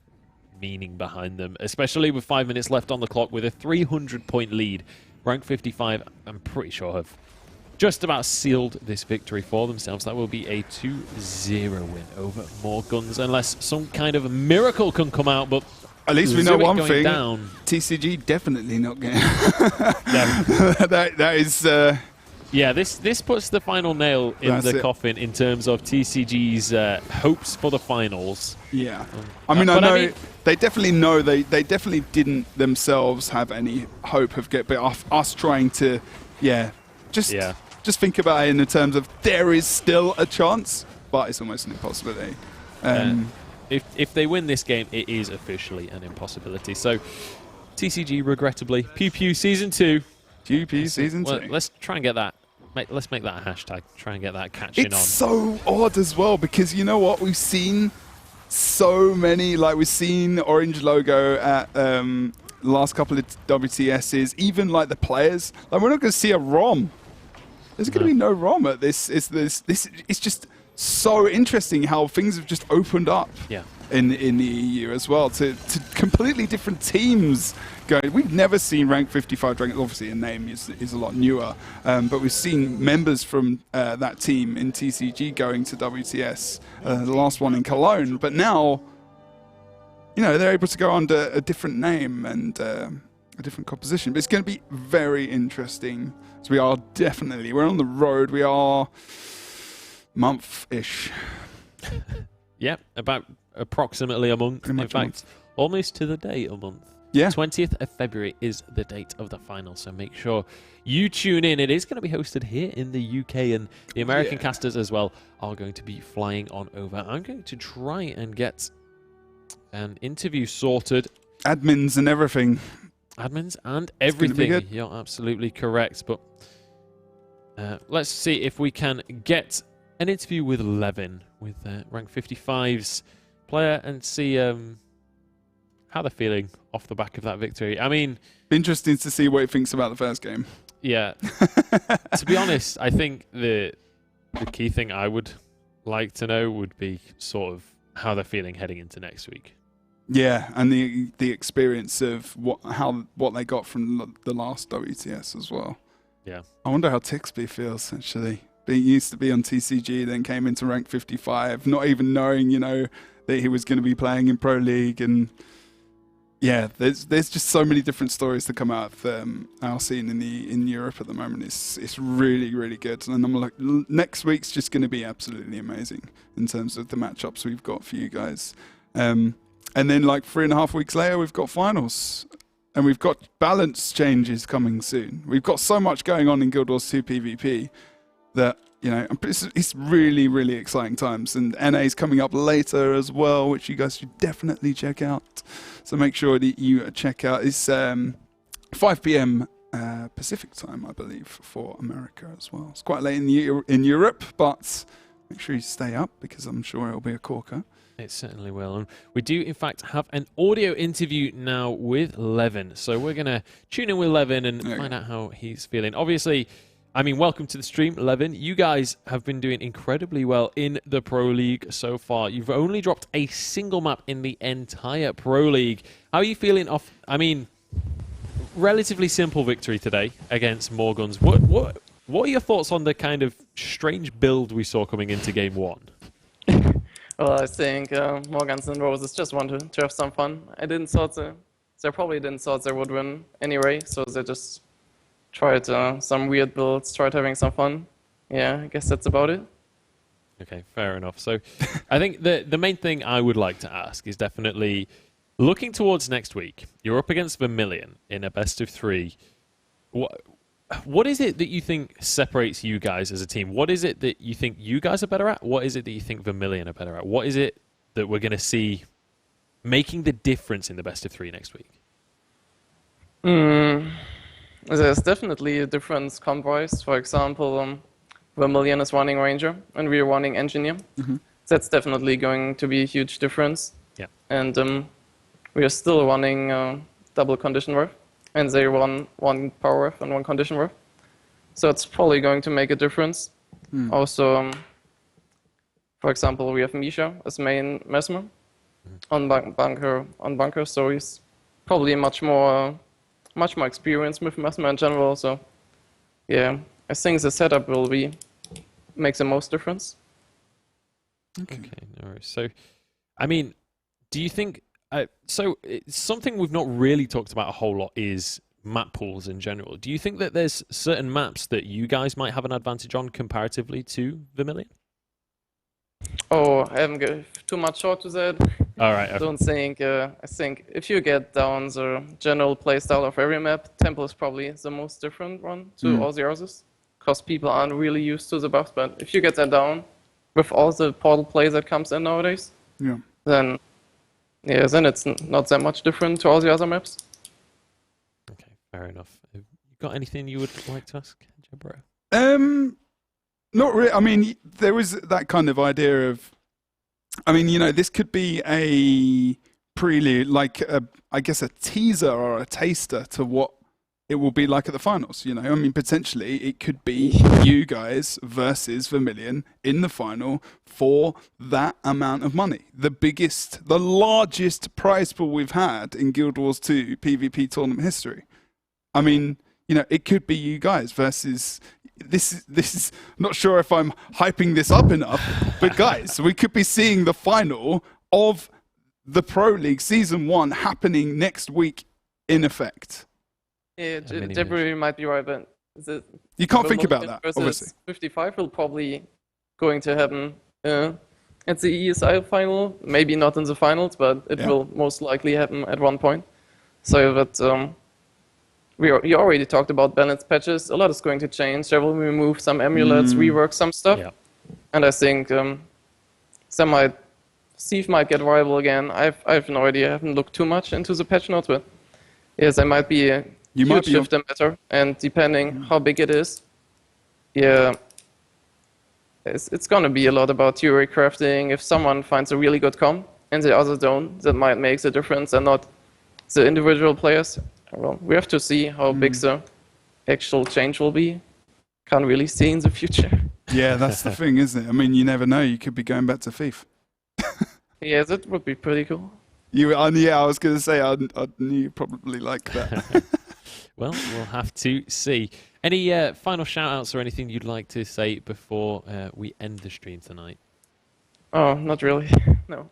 meaning behind them, especially with 5 minutes left on the clock with a 300-point lead. Rank 55, I'm pretty sure, have just about sealed this victory for themselves. That will be a 2-0 win over more guns, unless some kind of miracle can come out, but at least we know one thing. Down. TCG definitely not going. No. that is. Yeah, this puts the final nail in the coffin in terms of TCG's hopes for the finals. Yeah, I mean, I know they definitely know they definitely didn't themselves have any hope of getting us trying to, just think about it in the terms of there is still a chance, but it's almost an impossibility. If they win this game, it is officially an impossibility. So, TCG, regrettably, Pew Pew Season 2. Pew Pew Season 2. Let's try and get that. Let's make that a hashtag. Try and get that catching on. It's so odd as well, because you know what? We've seen so many, like we've seen Orange logo at the last couple of WTSs, even like the players. Like, we're not going to see a ROM. There's going to be no ROM at this. It's just so interesting how things have just opened up. Yeah. In the EU as well, to completely different teams going. We've never seen Rank 55 Dragons. Obviously, a name is a lot newer, but we've seen members from that team in TCG going to WTS, the last one in Cologne. But now, they're able to go under a different name and a different composition. But it's going to be very interesting. So we're on the road. We are month-ish. Yeah, about approximately a month. In fact, almost to the day a month. Yeah. 20th of February is the date of the final, so make sure you tune in. It is going to be hosted here in the UK, and the American casters as well are going to be flying on over. I'm going to try and get an interview sorted. Admins and everything. Admins and everything. You're absolutely correct. But let's see if we can get an interview with Levin, with Rank 55's player, and see how they're feeling off the back of that victory. I mean, interesting to see what he thinks about the first game. Yeah. To be honest, I think the key thing I would like to know would be sort of how they're feeling heading into next week. Yeah, and the experience of what they got from the last WTS as well. Yeah. I wonder how Tixby feels, actually. He used to be on TCG, then came into Rank 55, not even knowing, that he was going to be playing in Pro League. And yeah, there's just so many different stories to come out of our scene in Europe at the moment. It's really, really good. And I'm like, next week's just going to be absolutely amazing in terms of the matchups we've got for you guys. And then like 3.5 weeks later, we've got finals. And we've got balance changes coming soon. We've got so much going on in Guild Wars 2 PvP that, it's really, really exciting times. And NA's coming up later as well, which you guys should definitely check out. So make sure that you check out. It's 5 p.m. Pacific time, I believe, for America as well. It's quite late in Europe, but make sure you stay up because I'm sure it'll be a corker. It certainly will. And we do, in fact, have an audio interview now with Levin. So we're going to tune in with Levin and find out how he's feeling. Obviously, welcome to the stream, Levin. You guys have been doing incredibly well in the Pro League so far. You've only dropped a single map in the entire Pro League. How are you feeling off? Relatively simple victory today against Morguns. What are your thoughts on the kind of strange build we saw coming into Game 1? Well, I think Morgans and Roses just wanted to have some fun. They probably didn't thought they would win anyway, so they just tried some weird builds, tried having some fun. Yeah, I guess that's about it. Okay, fair enough. So I think the main thing I would like to ask is definitely looking towards next week. You're up against Vermilion in a best of 3. What is it that you think separates you guys as a team? What is it that you think you guys are better at? What is it that you think Vermilion are better at? What is it that we're going to see making the difference in the best of 3 next week? There's definitely a difference comp-wise. For example, Vermilion is running Ranger and we're running Engineer. Mm-hmm. That's definitely going to be a huge difference. Yeah. And we are still running double condition worth. And they run 1 power ref and 1 condition ref. So it's probably going to make a difference. Also, for example, we have Misha as main Mesmer on bunker, so he's probably much more experienced with Mesmer in general. So yeah, I think the setup will make the most difference. Okay, no worries. So, do you think? So something we've not really talked about a whole lot is map pools in general. Do you think that there's certain maps that you guys might have an advantage on comparatively to Vermilion? Oh, I haven't given too much thought to that. All right. I don't think. I think if you get down the general playstyle of every map, Temple is probably the most different one to all the others, because people aren't really used to the buffs. But if you get that down with all the portal play that comes in nowadays, then it's not that much different to all the other maps. Okay, fair enough. You got anything you would like to ask, Jabro? Not really. There was that kind of idea of, this could be a prelude, like I guess a teaser or a taster to what it will be like at the finals, you know. I mean, potentially it could be you guys versus Vermilion in the final for that amount of money. The largest prize pool we've had in Guild Wars 2 PvP tournament history. I mean, you know, it could be you guys versus... This is not sure if I'm hyping this up enough, but guys, we could be seeing the final of the Pro League Season 1 happening next week in effect. Yeah, Deborah might be right, but you can't think about that, obviously. 55 will probably going to happen at the ESL final. Maybe not in the finals, but it will most likely happen at one point. So that you already talked about balance patches. A lot is going to change. They will remove some amulets, rework some stuff, and I think Steve might get viable again. I have no idea. I haven't looked too much into the patch notes, but yes, there might be a huge shift in matter, and depending how big it is, it's gonna be a lot about theory crafting. If someone finds a really good comp and the others don't, that might make the difference, and not the individual players. Well, we have to see how big the actual change will be. Can't really see in the future. Yeah, that's the thing, isn't it? I mean, you never know. You could be going back to Thief. Yeah, that would be pretty cool. I was going to say, I knew you'd probably like that. Well, we'll have to see. Any final shout-outs or anything you'd like to say before we end the stream tonight? Oh, not really. No.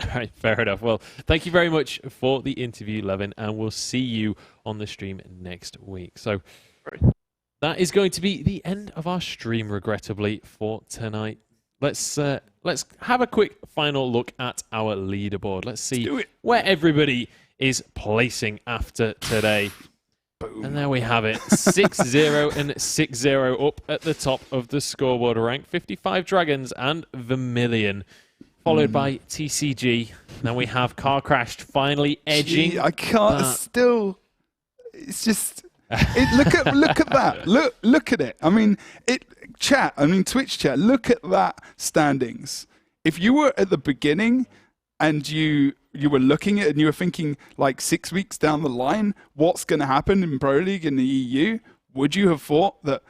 All right, fair enough. Well, thank you very much for the interview, Levin, and we'll see you on the stream next week. So that is going to be the end of our stream, regrettably, for tonight. Let's have a quick final look at our leaderboard. Let's see where everybody is placing after today. Boom. And there we have it. 6-0 and 6-0 up at the top of the scoreboard rank. 55 Dragons and Vermilion. Followed by TCG. Then we have Car Crashed finally edging. I can't still. It's just. Look at that. Look at it. I mean, Twitch chat. Look at that standings. If you were at the beginning and you were looking at it and you were thinking like 6 weeks down the line, what's going to happen in Pro League in the EU? Would you have thought that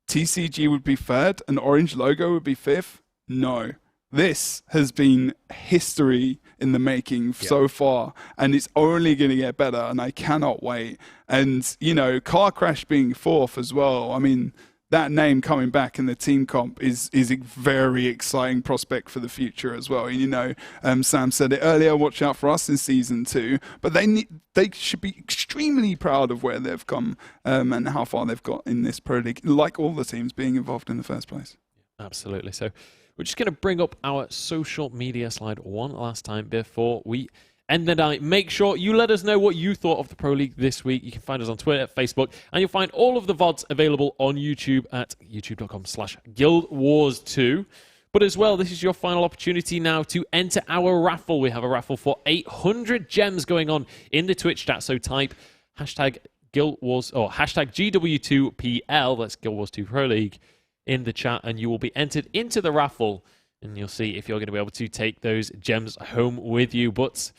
TCG would be third and Orange Logo would be fifth? No. This has been history in the making so far, and it's only going to get better, and I cannot wait. And, you know, Car Crash being fourth as well, I mean, that name coming back in the team comp is a very exciting prospect for the future as well. You know, Sam said it earlier, watch out for us in Season 2, but they should be extremely proud of where they've come and how far they've got in this Pro League, like all the teams being involved in the first place. Absolutely. So we're just going to bring up our social media slide one last time before we end the night. Make sure you let us know what you thought of the Pro League this week. You can find us on Twitter, Facebook, and you'll find all of the VODs available on YouTube at youtube.com/guildwars2. But as well, this is your final opportunity now to enter our raffle. We have a raffle for 800 gems going on in the Twitch chat. So type hashtag Guild Wars or hashtag GW2PL, that's Guild Wars 2 Pro League, in the chat, and you will be entered into the raffle, and you'll see if you're going to be able to take those gems home with you. But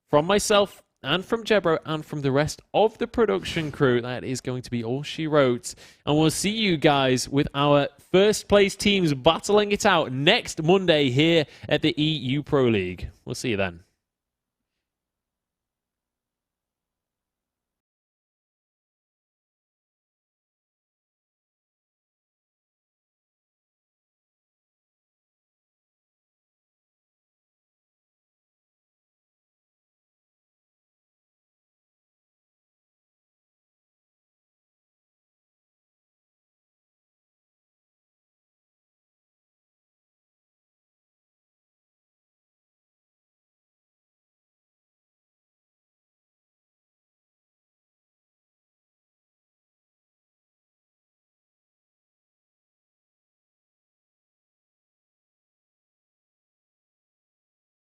from myself and from Jebro and from the rest of the production crew, that is going to be all she wrote, and we'll see you guys with our first place teams battling it out next Monday here at the EU Pro League. We'll see you then.